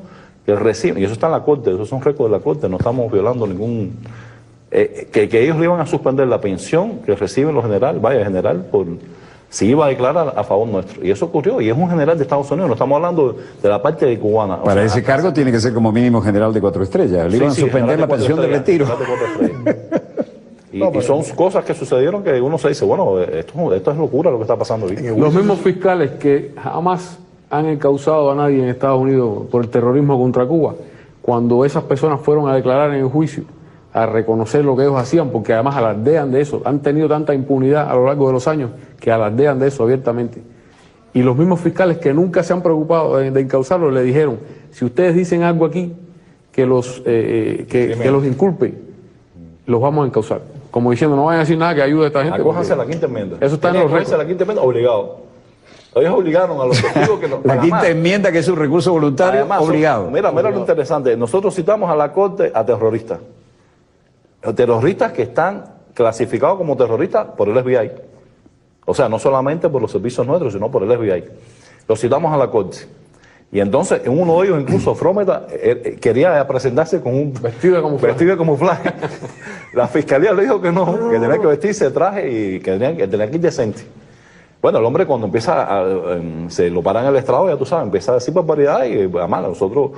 que él recibe. Y eso está en la corte, esos son récords de la corte, no estamos violando ningún... que ellos le iban a suspender la pensión que reciben los generales, por si iba a declarar a favor nuestro. Y eso ocurrió, y es un general de Estados Unidos, no estamos hablando de la parte de cubana. Para ese cargo tiene que ser como mínimo general de 4 estrellas. Le iban a suspender la pensión de retiro. Y son cosas que sucedieron que uno se dice, bueno, esto es locura lo que está pasando aquí. Los mismos fiscales que jamás han encausado a nadie en Estados Unidos por el terrorismo contra Cuba, cuando esas personas fueron a declarar en el juicio, a reconocer lo que ellos hacían, porque además alardean de eso, han tenido tanta impunidad a lo largo de los años que alardean de eso abiertamente. Y los mismos fiscales que nunca se han preocupado de encausarlo le dijeron, si ustedes dicen algo aquí que los inculpe, los vamos a encausar. Como diciendo, no vayan a decir nada que ayude a esta gente. Acójanse a la quinta enmienda. Eso está en los récords. la quinta enmienda obligado. Ellos obligaron a los testigos que no. La quinta enmienda, que es un recurso voluntario, Además, obligado. Mira lo interesante. Nosotros citamos a la corte a terroristas. Terroristas que están clasificados como terroristas por el FBI. O sea, no solamente por los servicios nuestros, sino por el FBI. Los citamos a la corte. Y entonces, en uno de ellos, incluso Frometa quería presentarse con un vestido de camuflaje. La fiscalía le dijo que no, que tenía que vestirse de traje y que tenía que ir decente. Bueno, el hombre cuando se lo paran en el estrado, ya tú sabes, empieza a decir barbaridades y además nosotros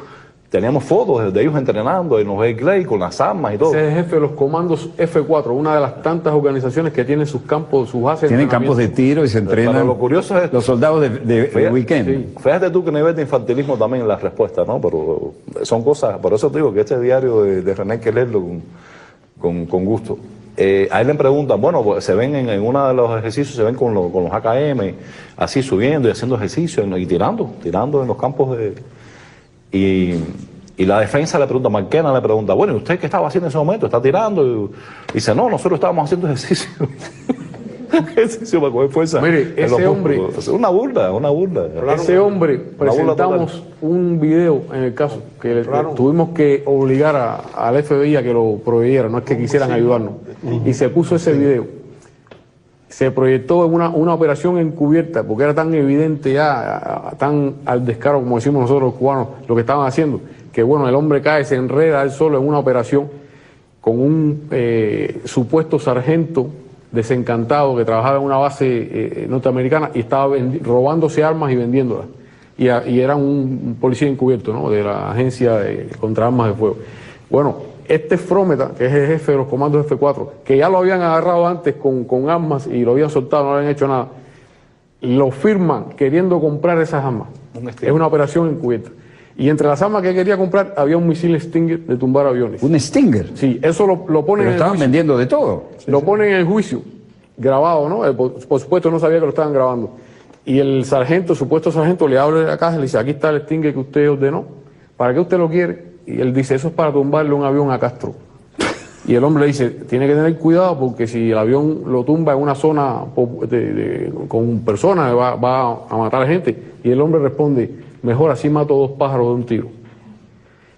teníamos fotos de ellos entrenando en los Clay con las armas y todo. Ese es el jefe de los comandos F4, una de las tantas organizaciones que tienen sus campos, sus bases. Tienen campos de tiro y se entrenan. Pero lo curioso es los soldados de weekend. Sí. Fíjate tú que nivel de infantilismo también en las respuestas, ¿no? Pero son cosas, por eso te digo que este diario de René hay que leerlo con gusto. A él le preguntan, bueno, pues se ven en uno de los ejercicios, se ven con los AKM, así subiendo y haciendo ejercicios y tirando en los campos de... Y la defensa le pregunta, Marquena le pregunta, bueno, ¿y usted qué estaba haciendo en ese momento? ¿Está tirando? Y dice, no, nosotros estábamos haciendo ejercicio. Ejercicio para coger fuerza. Mire, ese hombre... Una burla. Ese hombre, presentamos un video en el caso que tuvimos que obligar al FBI a que lo proveyera, no es que quisieran ayudarnos. Y se puso ese video. Se proyectó en una operación encubierta, porque era tan evidente ya, tan al descaro, como decimos nosotros los cubanos, lo que estaban haciendo, que bueno, el hombre cae, se enreda él solo en una operación con un supuesto sargento desencantado que trabajaba en una base norteamericana y estaba robándose armas y vendiéndolas. Y era un policía encubierto, ¿no?, de la agencia contra armas de fuego. Bueno, este Frometa, que es el jefe de los comandos F4, que ya lo habían agarrado antes con armas y lo habían soltado, no habían hecho nada, lo firman queriendo comprar esas armas. Es una operación encubierta. Y entre las armas que quería comprar había un misil Stinger de tumbar aviones. ¿Un Stinger? Sí, eso lo ponen Pero en el estaban juicio. vendiendo de todo. Lo ponen en el juicio, grabado, ¿no? Por supuesto no sabía que lo estaban grabando. Y el sargento, supuesto sargento, le abre la caja y le dice, aquí está el Stinger que usted ordenó, ¿para qué usted lo quiere? Y él dice, eso es para tumbarle un avión a Castro. Y el hombre le dice, tiene que tener cuidado porque si el avión lo tumba en una zona con personas va a matar a gente. Y el hombre responde, mejor así mato 2 pájaros de un tiro.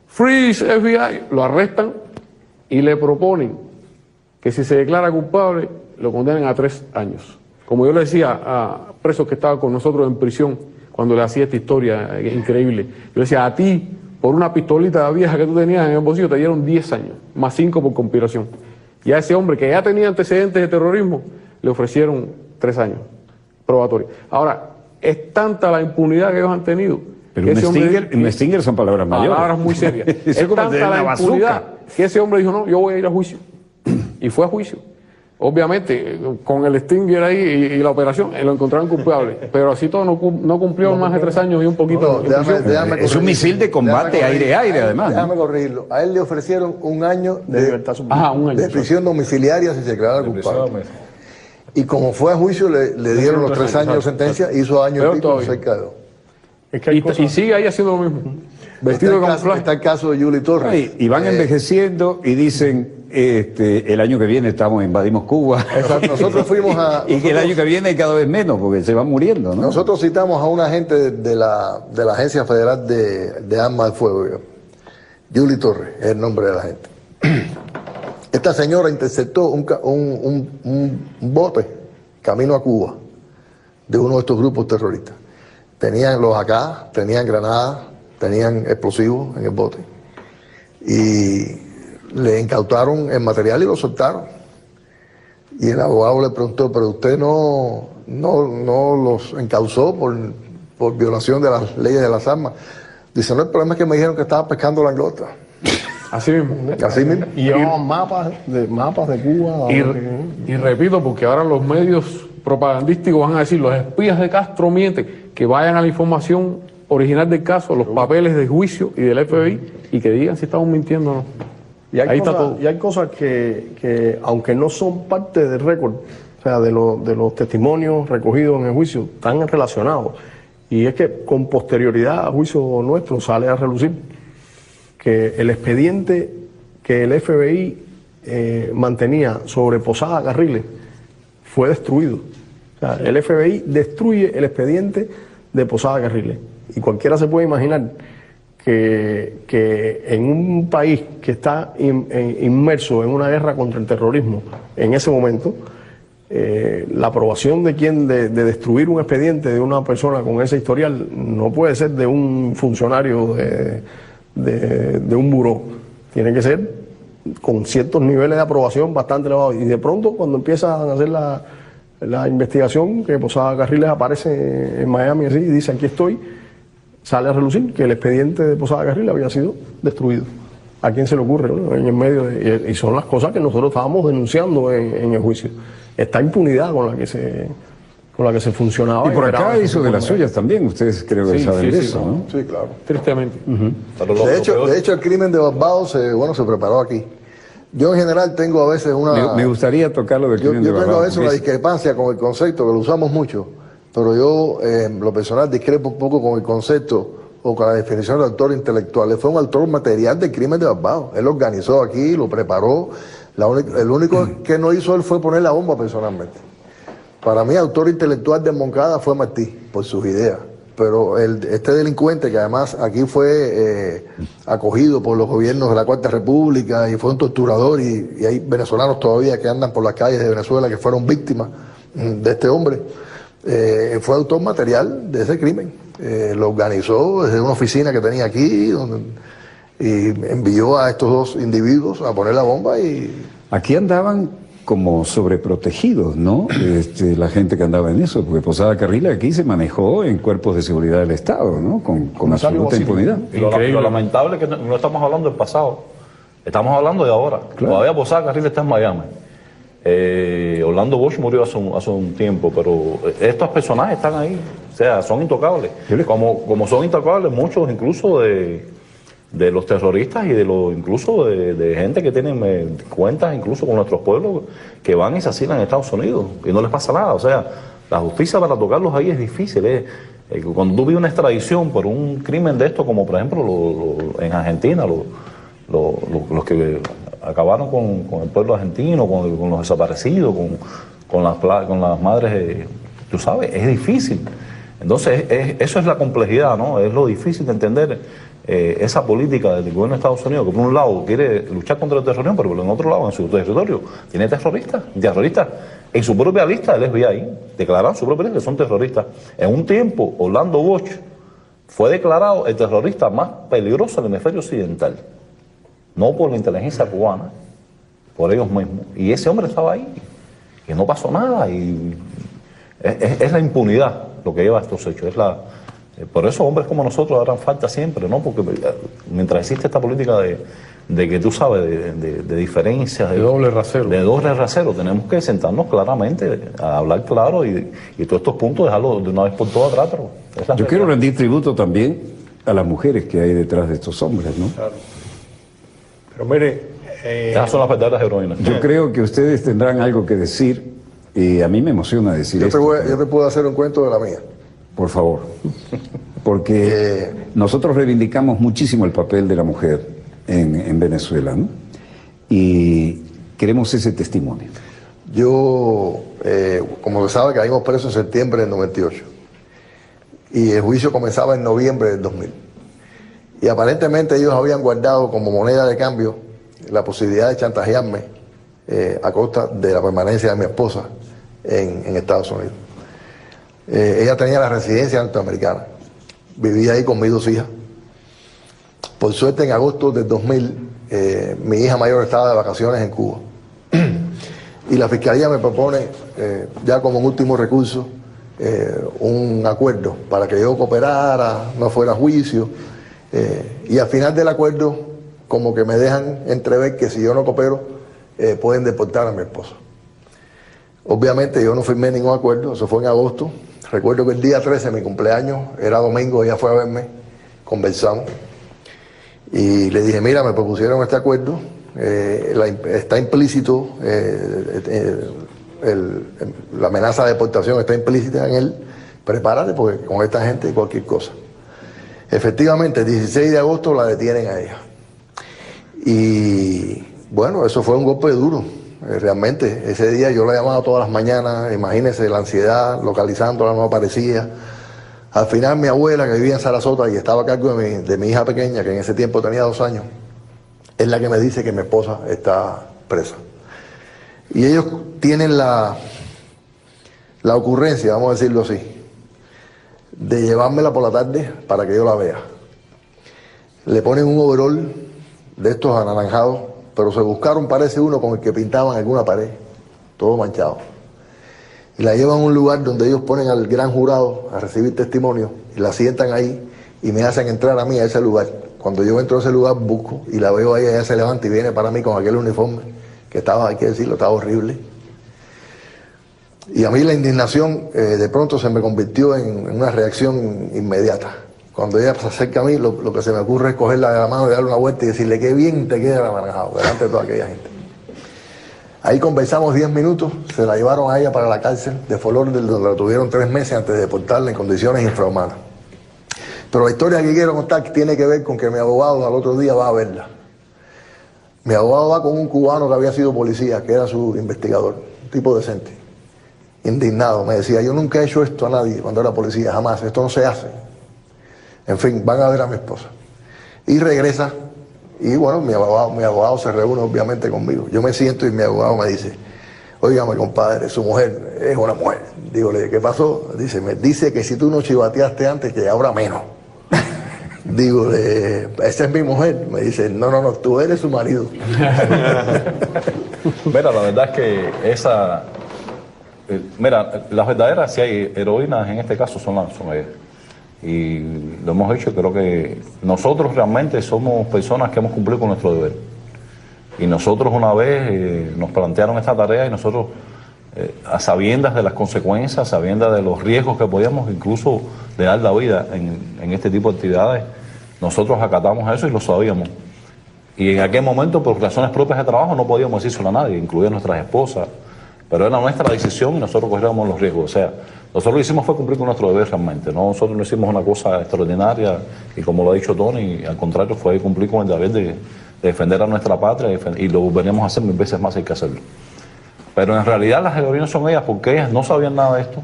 Freeze, FBI, lo arrestan y le proponen que si se declara culpable, lo condenen a 3 años. Como yo le decía a presos que estaban con nosotros en prisión, cuando le hacía esta historia increíble, yo le decía, a ti, por una pistolita vieja que tú tenías en el bolsillo, te dieron 10 años, más 5 por conspiración. Y a ese hombre que ya tenía antecedentes de terrorismo, le ofrecieron 3 años probatorios. Ahora, es tanta la impunidad que ellos han tenido. Pero un Stinger son palabras mayores. Palabras muy serias. Es Eso como tanta la impunidad que ese hombre dijo, no, yo voy a ir a juicio. Y fue a juicio. Obviamente, con el Stinger ahí y la operación, lo encontraron culpable. Pero así todo no cumplió más de 3 años y un poquito. Es un misil de combate aire-aire, además. Déjame corregirlo. A él le ofrecieron 1 año de libertad de prisión domiciliaria si se declarara culpable. Y como fue a juicio, le dieron los 3 años de sentencia, hizo año y pico, se quedó. Es que y sigue ahí haciendo lo mismo. Vestido de camuflaje. Está el caso de Yuli Torres. Y van envejeciendo y dicen, el año que viene invadimos Cuba. Exacto. Nosotros fuimos a... Y que el año que viene cada vez menos, porque se van muriendo, ¿no? Nosotros citamos a una agente de la Agencia Federal de Armas de Fuego, Yuli Torres, es el nombre de la gente. Esta señora interceptó un bote camino a Cuba de uno de estos grupos terroristas. Tenían los AK, tenían granadas, tenían explosivos en el bote. Y le incautaron el material y lo soltaron. Y el abogado le preguntó, pero usted no los encausó por violación de las leyes de las armas. Dice, no, el problema es que me dijeron que estaban pescando langosta. Así mismo. Así mismo. Y llevaban mapas de Cuba. Y repito, porque ahora los medios propagandísticos van a decir, los espías de Castro mienten, que vayan a la información original del caso, los papeles de juicio y del FBI, y que digan si estamos mintiendo o no. Y Ahí está todo. Y hay cosas que, aunque no son parte del récord, o sea, de los testimonios recogidos en el juicio, están relacionados. Y es que con posterioridad al juicio nuestro sale a relucir que el expediente que el FBI mantenía sobre Posada Carriles fue destruido. O sea, el FBI destruye el expediente de Posada Carriles. Y cualquiera se puede imaginar que en un país que está inmerso en una guerra contra el terrorismo en ese momento, la aprobación de destruir un expediente de una persona con ese historial no puede ser de un funcionario de un buró. Tiene que ser con ciertos niveles de aprobación bastante elevados. Y de pronto, cuando empiezan a hacer la investigación, que Posada Carriles aparece en Miami así y dice, aquí estoy, sale a relucir que el expediente de Posada Carriles había sido destruido. ¿A quién se le ocurre, ¿no? En el medio y son las cosas que nosotros estábamos denunciando en el juicio. Esta impunidad con la que se funcionaba. Y por acá hizo de las suyas también, ustedes creo que saben de eso, ¿no? Sí, claro. Tristemente. De hecho, el crimen de Barbados se preparó aquí. Yo en general tengo a veces Me gustaría tocar lo del crimen de Barbados. Yo tengo a veces una discrepancia con el concepto, que lo usamos mucho, pero yo, lo personal, discrepo un poco con el concepto o con la definición de autor intelectual. Él fue un autor material del crimen de Barbados. Él lo organizó aquí, lo preparó. El único que no hizo él fue poner la bomba personalmente. Para mí, autor intelectual de Moncada fue Martí, por sus ideas. Pero este delincuente, que además aquí fue acogido por los gobiernos de la Cuarta República y fue un torturador, y hay venezolanos todavía que andan por las calles de Venezuela que fueron víctimas de este hombre, fue autor material de ese crimen. Lo organizó desde una oficina que tenía aquí y envió a estos 2 individuos a poner la bomba y... Aquí andaban como sobreprotegidos, ¿no? La gente que andaba en eso, porque Posada Carriles aquí se manejó en cuerpos de seguridad del Estado, ¿no? Con absoluta impunidad. Y lo lamentable es que no estamos hablando del pasado, estamos hablando de ahora. Claro. Todavía Posada Carriles está en Miami. Orlando Bosch murió hace un tiempo, pero estos personajes están ahí, o sea, son intocables. Como son intocables muchos incluso de los terroristas y incluso de gente que tienen cuentas incluso con nuestros pueblos que van y se asilan en Estados Unidos y no les pasa nada. O sea, la justicia para tocarlos ahí es difícil. Cuando tú ves una extradición por un crimen de esto, como por ejemplo en Argentina, los que acabaron con el pueblo argentino, con los desaparecidos, con las madres, tú sabes, es difícil. Entonces, eso es la complejidad, ¿no? Es lo difícil de entender esa política del gobierno de Estados Unidos, que por un lado quiere luchar contra el terrorismo, pero por el otro lado, en su territorio, tiene terroristas en su propia lista del FBI, declararon su propia lista que son terroristas. En un tiempo, Orlando Bosch fue declarado el terrorista más peligroso del hemisferio occidental, no por la inteligencia cubana, por ellos mismos. Y ese hombre estaba ahí, y no pasó nada, y es la impunidad lo que lleva a estos hechos. Por eso hombres como nosotros harán falta siempre, ¿no? Porque mientras existe esta política de que tú sabes, de diferencias, de doble rasero. De doble rasero, tenemos que sentarnos claramente, a hablar claro y todos estos puntos dejarlos de una vez por todas atrás. Yo quiero rendir tributo también a las mujeres que hay detrás de estos hombres, ¿no? Claro. Pero mire... esas son las verdaderas heroínas. Yo creo que ustedes tendrán algo que decir y a mí me emociona decir esto. Yo te puedo hacer un cuento de la mía. Por favor. Porque nosotros reivindicamos muchísimo el papel de la mujer en Venezuela, ¿no? Y queremos ese testimonio. Yo, como se sabe, caímos presos en septiembre del 98. Y el juicio comenzaba en noviembre del 2000. Y aparentemente ellos habían guardado como moneda de cambio la posibilidad de chantajearme a costa de la permanencia de mi esposa en Estados Unidos. Ella tenía la residencia norteamericana, vivía ahí con mis 2 hijas. Por suerte, en agosto del 2000, mi hija mayor estaba de vacaciones en Cuba. Y la Fiscalía me propone, ya como un último recurso, un acuerdo para que yo cooperara, no fuera a juicio. Y al final del acuerdo, como que me dejan entrever que si yo no coopero, pueden deportar a mi esposa. Obviamente yo no firmé ningún acuerdo, eso fue en agosto. Recuerdo que el día 13, mi cumpleaños, era domingo, ella fue a verme, conversamos. Y le dije, mira, me propusieron este acuerdo, está implícito, la amenaza de deportación está implícita en él, prepárate porque con esta gente cualquier cosa. Efectivamente, el 16 de agosto la detienen a ella. Y bueno, eso fue un golpe duro. Realmente, ese día yo la llamaba todas las mañanas, imagínense la ansiedad, localizándola, no aparecía. Al final mi abuela, que vivía en Sarasota y estaba a cargo de mi hija pequeña, que en ese tiempo tenía 2 años, es la que me dice que mi esposa está presa. Y ellos tienen la ocurrencia, vamos a decirlo así, de llevármela por la tarde para que yo la vea. Le ponen un overol de estos anaranjados, pero se buscaron, parece uno con el que pintaban alguna pared, todo manchado. Y la llevan a un lugar donde ellos ponen al gran jurado a recibir testimonio y la sientan ahí y me hacen entrar a mí a ese lugar. Cuando yo entro a ese lugar busco y la veo ahí, ella se levanta y viene para mí con aquel uniforme que estaba, hay que decirlo, estaba horrible. Y a mí la indignación de pronto se me convirtió en una reacción inmediata. Cuando ella se acerca a mí, lo que se me ocurre es cogerla de la mano y darle una vuelta y decirle qué bien te queda el anaranjado, delante de toda aquella gente. Ahí conversamos 10 minutos, se la llevaron a ella para la cárcel de Fort Lauderdale, donde la tuvieron 3 meses antes de deportarla en condiciones infrahumanas. Pero la historia que quiero contar tiene que ver con que mi abogado al otro día va a verla. Mi abogado va con un cubano que había sido policía, que era su investigador, un tipo decente, indignado. Me decía, yo nunca he hecho esto a nadie cuando era policía, jamás, esto no se hace. En fin, van a ver a mi esposa. Y regresa, y bueno, mi abogado se reúne obviamente conmigo. Yo me siento y mi abogado me dice, óigame compadre, su mujer es una mujer. Dígole, ¿qué pasó? Dice, me dice que si tú no chivateaste antes, que ahora menos. Dígole, esa es mi mujer. Me dice, no, tú eres su marido. Mira, la verdad es que mira, las verdaderas, si hay heroínas en este caso, son ellas. Y lo hemos hecho, creo que nosotros realmente somos personas que hemos cumplido con nuestro deber. Y nosotros una vez nos plantearon esta tarea y nosotros, a sabiendas de las consecuencias, a sabiendas de los riesgos que podíamos incluso de dar la vida en este tipo de actividades, nosotros acatamos eso y lo sabíamos. Y en aquel momento, por razones propias de trabajo, no podíamos decírselo a nadie, incluidas nuestras esposas. Pero era nuestra decisión y nosotros cogíamos los riesgos. O sea, nosotros lo que hicimos fue cumplir con nuestro deber realmente. ¿No? Nosotros no hicimos una cosa extraordinaria y como lo ha dicho Tony, al contrario, fue cumplir con el deber de defender a nuestra patria y lo veníamos a hacer 1000 veces más, hay que hacerlo. Pero en realidad las heroínas son ellas porque ellas no sabían nada de esto.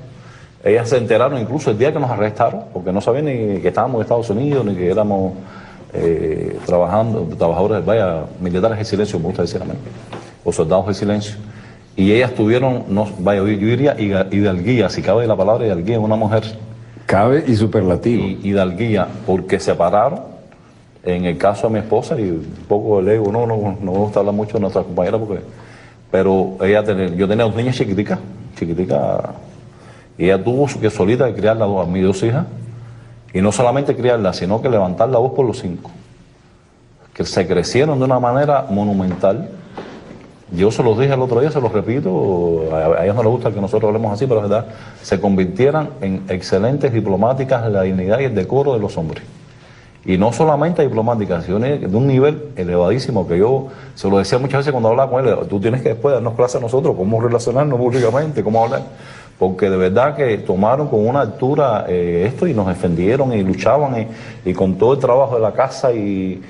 Ellas se enteraron incluso el día que nos arrestaron, porque no sabían ni que estábamos en Estados Unidos, ni que éramos trabajadores, militares del silencio, me gusta decir a mí, o soldados del silencio, y ellas tuvieron, yo diría hidalguía, si cabe la palabra hidalguía, una mujer. Cabe y superlativo. Hidalguía, porque se pararon, en el caso de mi esposa, y un poco el ego, no me gusta hablar mucho de nuestra compañera, pero yo tenía 2 niñas chiquiticas, y ella tuvo que solita criar a mis 2 hijas, y no solamente criarlas, sino que levantar la voz por los 5, que se crecieron de una manera monumental. Yo se los dije el otro día, se los repito, a ellos no les gusta que nosotros hablemos así, pero es verdad, se convirtieran en excelentes diplomáticas en la dignidad y el decoro de los hombres. Y no solamente diplomáticas, sino de un nivel elevadísimo, que yo se lo decía muchas veces cuando hablaba con él, tú tienes que después darnos clases a nosotros, cómo relacionarnos públicamente, cómo hablar, porque de verdad que tomaron con una altura esto y nos defendieron y luchaban y con todo el trabajo de la casa y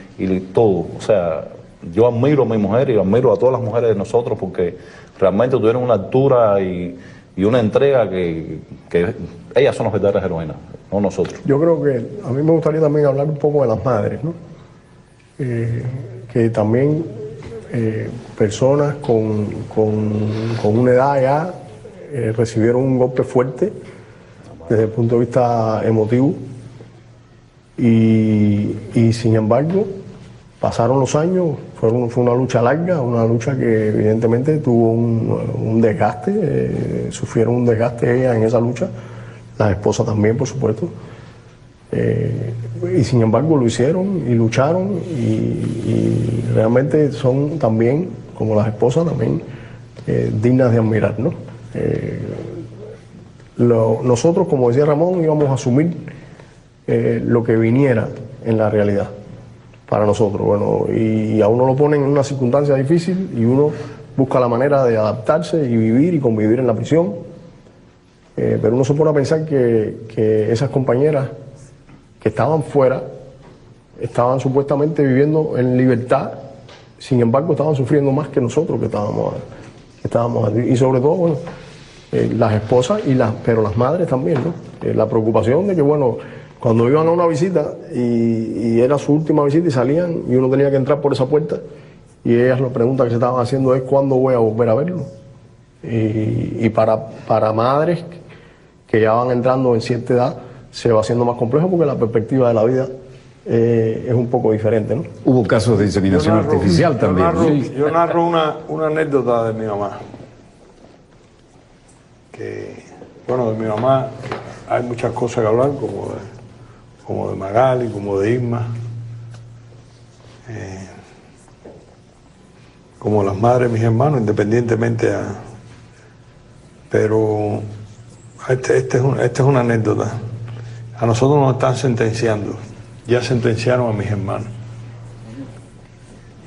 todo, o sea, yo admiro a mi mujer y admiro a todas las mujeres de nosotros porque realmente tuvieron una altura y una entrega que ellas son las verdaderas heroínas, no nosotros. Yo creo que a mí me gustaría también hablar un poco de las madres, ¿no? Que también personas con una edad ya recibieron un golpe fuerte desde el punto de vista emotivo y sin embargo pasaron los años, fue una lucha larga, una lucha que evidentemente tuvo un desgaste, sufrieron un desgaste ellas en esa lucha, las esposas también, por supuesto, y sin embargo lo hicieron y lucharon y realmente son también, como las esposas, también dignas de admirar, ¿no? Nosotros, como decía Ramón, íbamos a asumir lo que viniera en la realidad para nosotros, bueno, y a uno lo ponen en una circunstancia difícil y uno busca la manera de adaptarse y vivir y convivir en la prisión, pero uno se pone a pensar que esas compañeras que estaban fuera, estaban supuestamente viviendo en libertad, sin embargo estaban sufriendo más que nosotros que estábamos aquí, y sobre todo, bueno, las esposas, pero las madres también, ¿no? La preocupación de que, bueno, cuando iban a una visita y era su última visita y salían y uno tenía que entrar por esa puerta y ellas la pregunta que se estaban haciendo es ¿cuándo voy a volver a verlo? Y para madres que ya van entrando en cierta edad se va haciendo más complejo porque la perspectiva de la vida es un poco diferente, ¿no? Hubo casos de inseminación artificial también. Yo narro una anécdota de mi mamá. Bueno, de mi mamá hay muchas cosas que hablar, como de Magali, como de Irma, como las madres de mis hermanos, independientemente pero esta es una anécdota. A nosotros nos están sentenciando, ya sentenciaron a mis hermanos.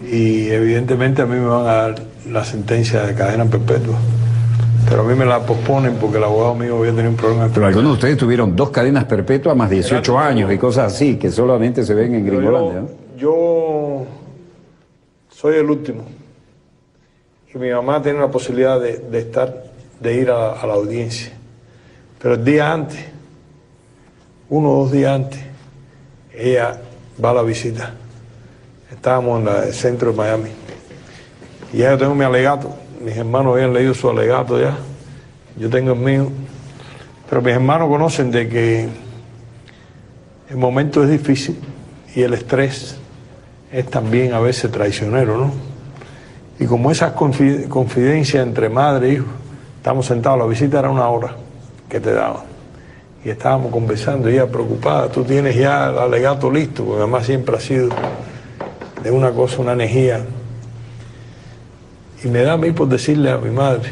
Y evidentemente a mí me van a dar la sentencia de cadena perpetua. Pero a mí me la posponen porque el abogado mío había tenido un problema. Pero algunos de ustedes tuvieron 2 cadenas perpetuas más 18 años y cosas así, que solamente se ven en Gringolandia, ¿no? Yo soy el último. Y mi mamá tiene la posibilidad de ir a la audiencia. Pero el día antes, 1 o 2 días antes, ella va a la visita. Estábamos en el centro de Miami. Y ya yo tengo mi alegato. Mis hermanos habían leído su alegato ya, yo tengo el mío, pero mis hermanos conocen de que el momento es difícil y el estrés es también a veces traicionero, ¿no? Y como esas confidencias entre madre e hijo, estamos sentados, la visita era 1 hora que te daban, y estábamos conversando, y ella preocupada, tú tienes ya el alegato listo, porque además siempre ha sido de una cosa, una energía. Y me da a mí por decirle a mi madre,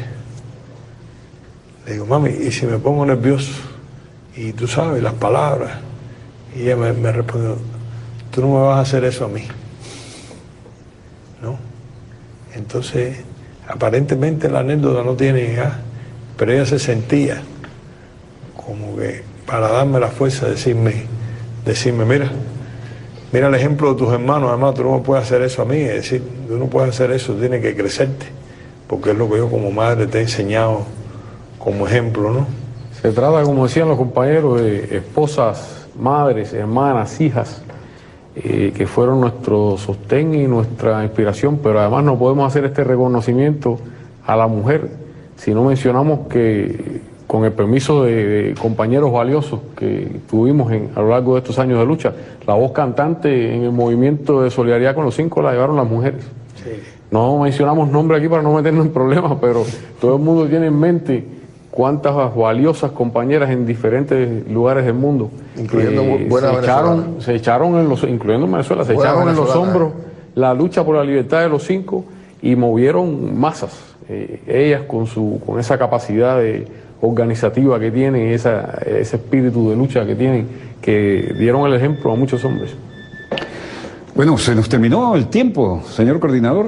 le digo, mami, ¿y si me pongo nervioso? Y tú sabes, las palabras. Y ella me respondió, tú no me vas a hacer eso a mí, ¿no? Entonces, aparentemente la anécdota no tiene hija, pero ella se sentía como que para darme la fuerza de decirme, mira el ejemplo de tus hermanos, además tú no me puedes hacer eso a mí, es decir, tú no puedes hacer eso, tú tienes que crecerte, porque es lo que yo como madre te he enseñado como ejemplo, ¿no? Se trata, como decían los compañeros, de esposas, madres, hermanas, hijas, que fueron nuestro sostén y nuestra inspiración, pero además no podemos hacer este reconocimiento a la mujer si no mencionamos que, con el permiso de compañeros valiosos que tuvimos a lo largo de estos años de lucha, la voz cantante en el movimiento de solidaridad con los 5 la llevaron las mujeres. Sí. No mencionamos nombre aquí para no meternos en problemas, pero todo el mundo tiene en mente cuántas valiosas compañeras en diferentes lugares del mundo incluyendo se echaron en los, incluyendo Venezuela, se echaron en los hombros la lucha por la libertad de los 5 y movieron masas. Ellas con esa capacidad organizativa que tienen, ese espíritu de lucha que tienen, que dieron el ejemplo a muchos hombres. Bueno, se nos terminó el tiempo, señor coordinador.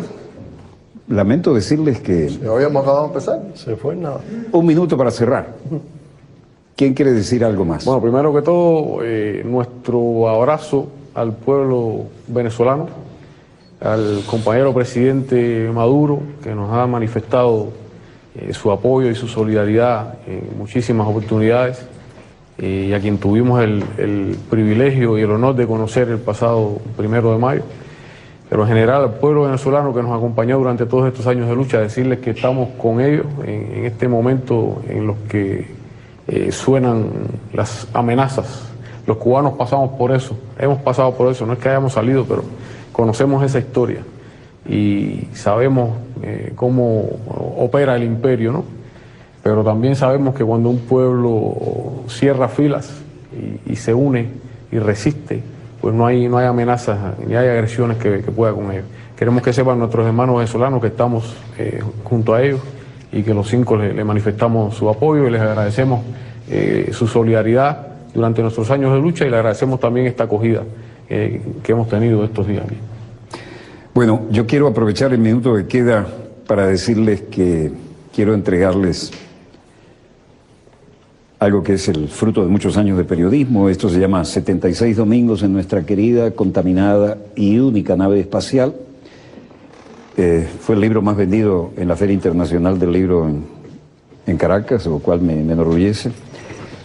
Lamento decirles que... ¿No habíamos acabado de empezar? Se fue nada. Un minuto para cerrar. ¿Quién quiere decir algo más? Bueno, primero que todo, nuestro abrazo al pueblo venezolano, al compañero presidente Maduro, que nos ha manifestado su apoyo y su solidaridad en muchísimas oportunidades, y a quien tuvimos el privilegio y el honor de conocer el pasado 1 de mayo. Pero en general al pueblo venezolano que nos acompañó durante todos estos años de lucha, decirles que estamos con ellos en este momento en los que suenan las amenazas. Los cubanos pasamos por eso, hemos pasado por eso, no es que hayamos salido, pero conocemos esa historia y sabemos cómo opera el imperio, ¿no? Pero también sabemos que cuando un pueblo cierra filas y se une y resiste, pues no hay amenazas ni hay agresiones que pueda con ellos. Queremos que sepan nuestros hermanos venezolanos que estamos junto a ellos y que los 5 le manifestamos su apoyo y les agradecemos su solidaridad durante nuestros años de lucha y le agradecemos también esta acogida que hemos tenido estos días aquí. Bueno, yo quiero aprovechar el minuto que queda para decirles que quiero entregarles algo que es el fruto de muchos años de periodismo. Esto se llama 76 domingos en nuestra querida, contaminada y única nave espacial. Fue el libro más vendido en la Feria Internacional del Libro en Caracas, lo cual me enorgullece.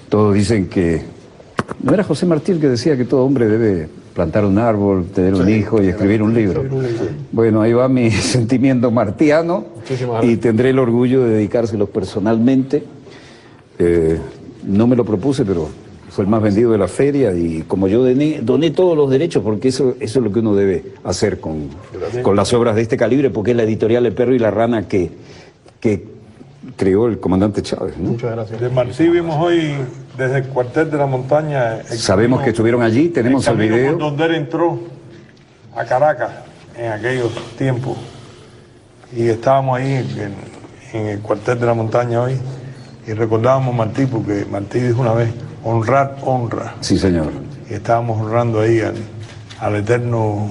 Todos dicen que... ¿No era José Martí el que decía que todo hombre debe plantar un árbol, tener un hijo y escribir un libro? Bueno, ahí va mi sentimiento martiano y tendré el orgullo de dedicárselos personalmente. No me lo propuse, pero fue el más vendido de la feria y como yo doné todos los derechos, porque eso es lo que uno debe hacer con las obras de este calibre, porque es la editorial El Perro y la Rana que creó el comandante Chávez, ¿no? Muchas gracias. De Martí vimos hoy desde el cuartel de la montaña. Sabemos que estuvieron allí, tenemos el video. Por donde él entró a Caracas en aquellos tiempos. Y estábamos ahí en el cuartel de la montaña hoy y recordábamos a Martí, porque Martí dijo una vez, honrar, honra. Sí, señor. Y estábamos honrando ahí al eterno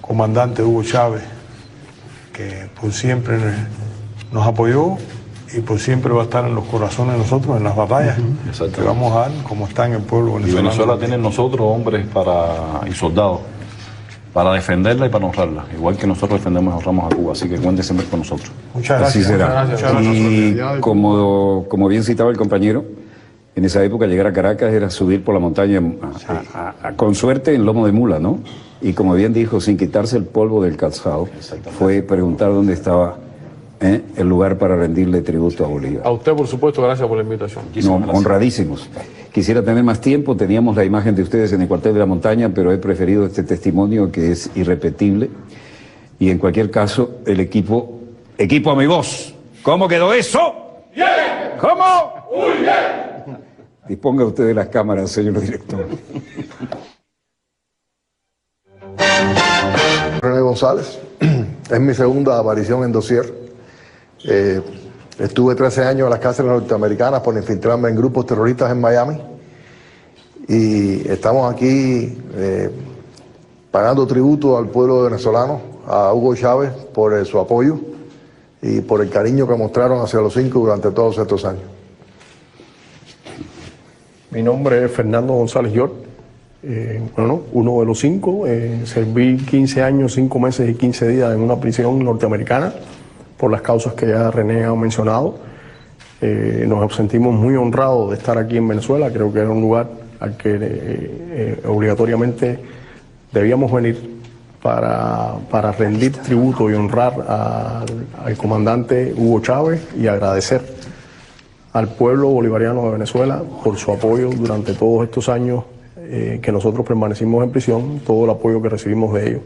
comandante Hugo Chávez, que por siempre nos apoyó y por siempre va a estar en los corazones de nosotros, en las batallas que vamos a dar, como está en el pueblo venezolano. Y Venezuela tiene en nosotros hombres y soldados para defenderla y para honrarla, igual que nosotros defendemos y honramos a Cuba, así que cuenten siempre con nosotros. Muchas gracias. Así será. Muchas gracias. Y como bien citaba el compañero, en esa época llegar a Caracas era subir por la montaña con suerte en lomo de mula, ¿no? Y como bien dijo, sin quitarse el polvo del calzado, fue preguntar dónde estaba el lugar para rendirle tributo a Bolívar. A usted, por supuesto, gracias por la invitación. No, honradísimos. Quisiera tener más tiempo, teníamos la imagen de ustedes en el cuartel de la montaña, pero he preferido este testimonio que es irrepetible. Y en cualquier caso, el equipo amigos, ¿cómo quedó eso? ¡Bien! ¿Cómo? ¡Muy bien! Disponga usted de las cámaras, señor director. René González, es mi segunda aparición en Dossier. Estuve 13 años en las cárceles norteamericanas por infiltrarme en grupos terroristas en Miami y estamos aquí pagando tributo al pueblo venezolano, a Hugo Chávez por su apoyo y por el cariño que mostraron hacia los 5 durante todos estos años. Mi nombre es Fernando González York, uno de los 5. Serví 15 años, 5 meses y 15 días en una prisión norteamericana por las causas que ya René ha mencionado. Nos sentimos muy honrados de estar aquí en Venezuela. Creo que era un lugar al que obligatoriamente debíamos venir para rendir tributo y honrar al comandante Hugo Chávez y agradecer al pueblo bolivariano de Venezuela por su apoyo durante todos estos años que nosotros permanecimos en prisión, todo el apoyo que recibimos de ellos,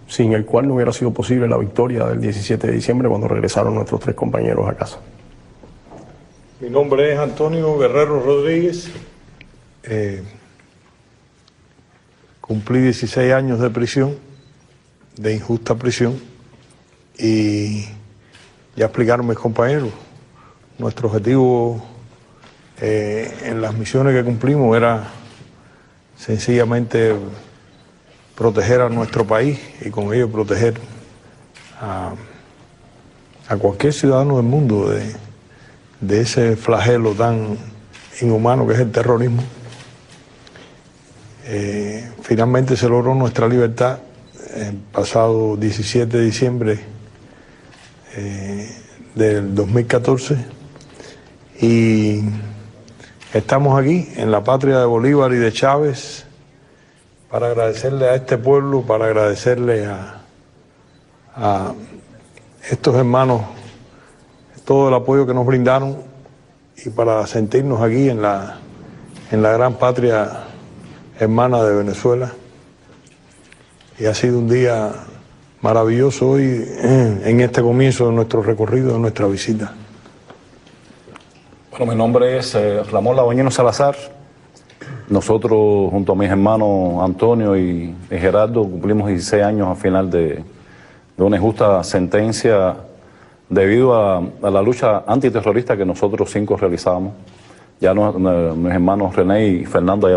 sin el cual no hubiera sido posible la victoria del 17 de diciembre cuando regresaron nuestros 3 compañeros a casa. Mi nombre es Antonio Guerrero Rodríguez. Cumplí 16 años de prisión, de injusta prisión, y ya explicaron mis compañeros. Nuestro objetivo en las misiones que cumplimos era sencillamente proteger a nuestro país y con ello proteger a cualquier ciudadano del mundo de ese flagelo tan inhumano que es el terrorismo. Finalmente se logró nuestra libertad el pasado 17 de diciembre del 2014 y estamos aquí en la patria de Bolívar y de Chávez para agradecerle a este pueblo, para agradecerle a estos hermanos todo el apoyo que nos brindaron y para sentirnos aquí en la gran patria hermana de Venezuela. Y ha sido un día maravilloso hoy en este comienzo de nuestro recorrido, de nuestra visita. Bueno, mi nombre es Ramón Laboñino Salazar. Nosotros, junto a mis hermanos Antonio y Gerardo, cumplimos 16 años al final de una injusta sentencia debido a la lucha antiterrorista que nosotros 5 realizábamos. Ya mis hermanos René y Fernando ya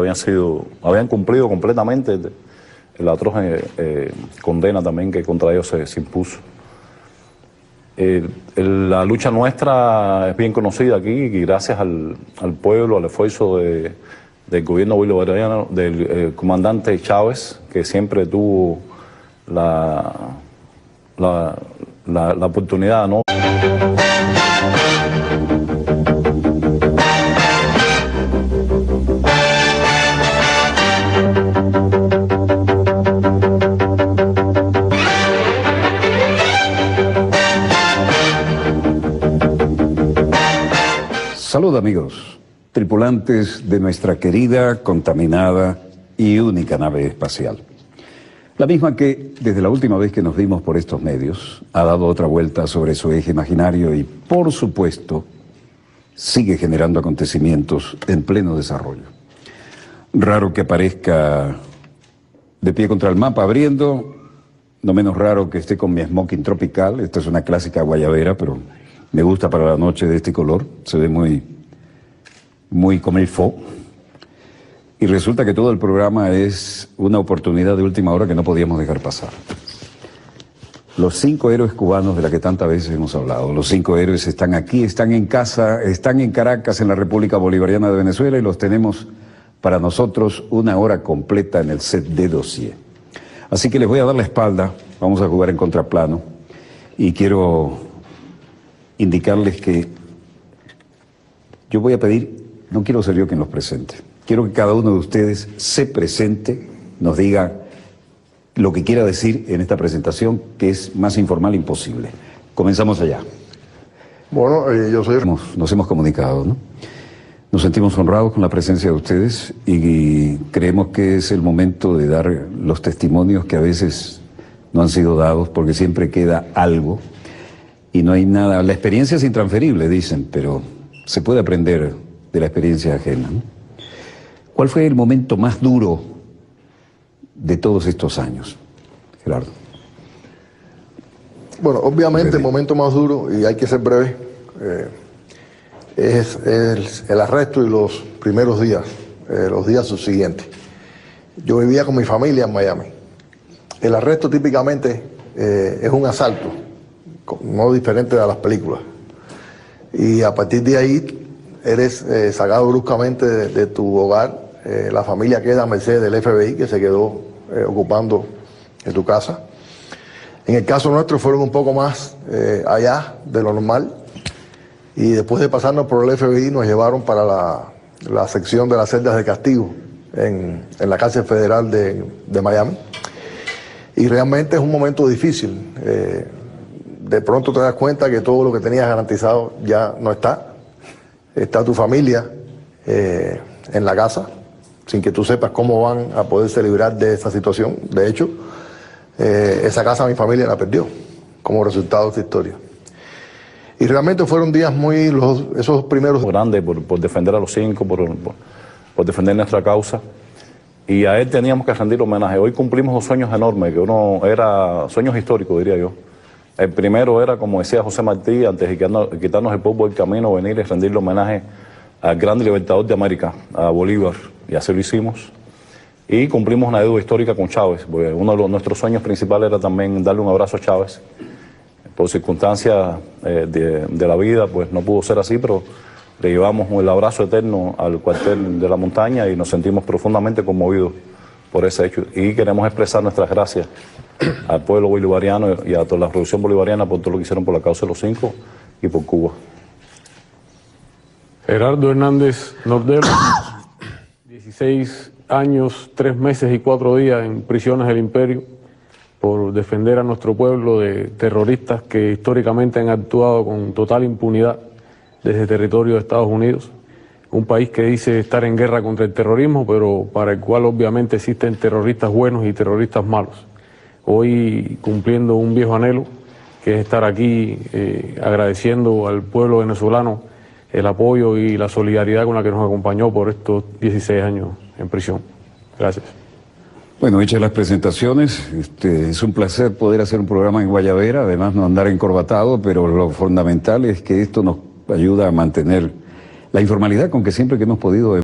habían cumplido completamente la atroz condena también que contra ellos se impuso. La lucha nuestra es bien conocida aquí y gracias al pueblo, al esfuerzo del gobierno bolivariano, del comandante Chávez, que siempre tuvo la oportunidad, ¿no? Salud amigos, tripulantes de nuestra querida, contaminada y única nave espacial. La misma que, desde la última vez que nos vimos por estos medios, ha dado otra vuelta sobre su eje imaginario y, por supuesto, sigue generando acontecimientos en pleno desarrollo. Raro que aparezca de pie contra el mapa abriendo, no menos raro que esté con mi smoking tropical. Esta es una clásica guayabera, pero me gusta para la noche de este color, se ve muy comme il faut. Y resulta que todo el programa es una oportunidad de última hora que no podíamos dejar pasar. Los 5 héroes cubanos de la que tantas veces hemos hablado, los 5 héroes están aquí, están en casa, están en Caracas, en la República Bolivariana de Venezuela, y los tenemos para nosotros 1 hora completa en el set de dossier. Así que les voy a dar la espalda, vamos a jugar en contraplano, y quiero indicarles que yo voy a pedir, no quiero ser yo quien los presente, quiero que cada uno de ustedes se presente, nos diga lo que quiera decir en esta presentación, que es más informal imposible. Comenzamos allá. Bueno, yo soy... Nos hemos comunicado, ¿no? Nos sentimos honrados con la presencia de ustedes y creemos que es el momento de dar los testimonios que a veces no han sido dados, porque siempre queda algo y no hay nada. La experiencia es intransferible, dicen, pero se puede aprender de la experiencia ajena, ¿no? ¿Cuál fue el momento más duro de todos estos años, Gerardo? Bueno, obviamente el momento más duro, y hay que ser breve, es el arresto y los primeros días, los días subsiguientes. Yo vivía con mi familia en Miami. El arresto típicamente es un asalto, no diferente de las películas. Y a partir de ahí eres sacado bruscamente de tu hogar. La familia queda a merced del FBI, que se quedó ocupando en tu casa. En el caso nuestro fueron un poco más allá de lo normal, y después de pasarnos por el FBI nos llevaron para la sección de las celdas de castigo, en la cárcel federal de Miami. Y realmente es un momento difícil. De pronto te das cuenta que todo lo que tenías garantizado ya no está. Está tu familia en la casa, sin que tú sepas cómo van a poderse librar de esa situación. De hecho, esa casa mi familia la perdió como resultado de esta historia. Y realmente fueron días esos primeros... Grande por defender a los 5, por defender nuestra causa. Y a él teníamos que rendir homenaje. Hoy cumplimos 2 sueños enormes, que uno era sueños históricos, diría yo. El primero era, como decía José Martí, antes de quitarnos el polvo del camino, venir y rendirle homenaje al gran libertador de América, a Bolívar, y así lo hicimos. Y cumplimos una deuda histórica con Chávez, porque uno de nuestros sueños principales era también darle un abrazo a Chávez. Por circunstancias de la vida, pues no pudo ser así, pero le llevamos el abrazo eterno al cuartel de la montaña y nos sentimos profundamente conmovidos por ese hecho. Y queremos expresar nuestras gracias al pueblo bolivariano y a toda la revolución bolivariana por todo lo que hicieron por la causa de los 5 y por Cuba. Gerardo Hernández Nordelo, 16 años, 3 meses y 4 días en prisiones del Imperio por defender a nuestro pueblo de terroristas que históricamente han actuado con total impunidad desde territorio de Estados Unidos. Un país que dice estar en guerra contra el terrorismo, pero para el cual obviamente existen terroristas buenos y terroristas malos. Hoy cumpliendo un viejo anhelo, que es estar aquí agradeciendo al pueblo venezolano el apoyo y la solidaridad con la que nos acompañó por estos 16 años en prisión. Gracias. Bueno, hechas las presentaciones, es un placer poder hacer un programa en Guayabera, además no andar encorbatado, pero lo fundamental es que esto nos ayuda a mantener la informalidad con que siempre que hemos podido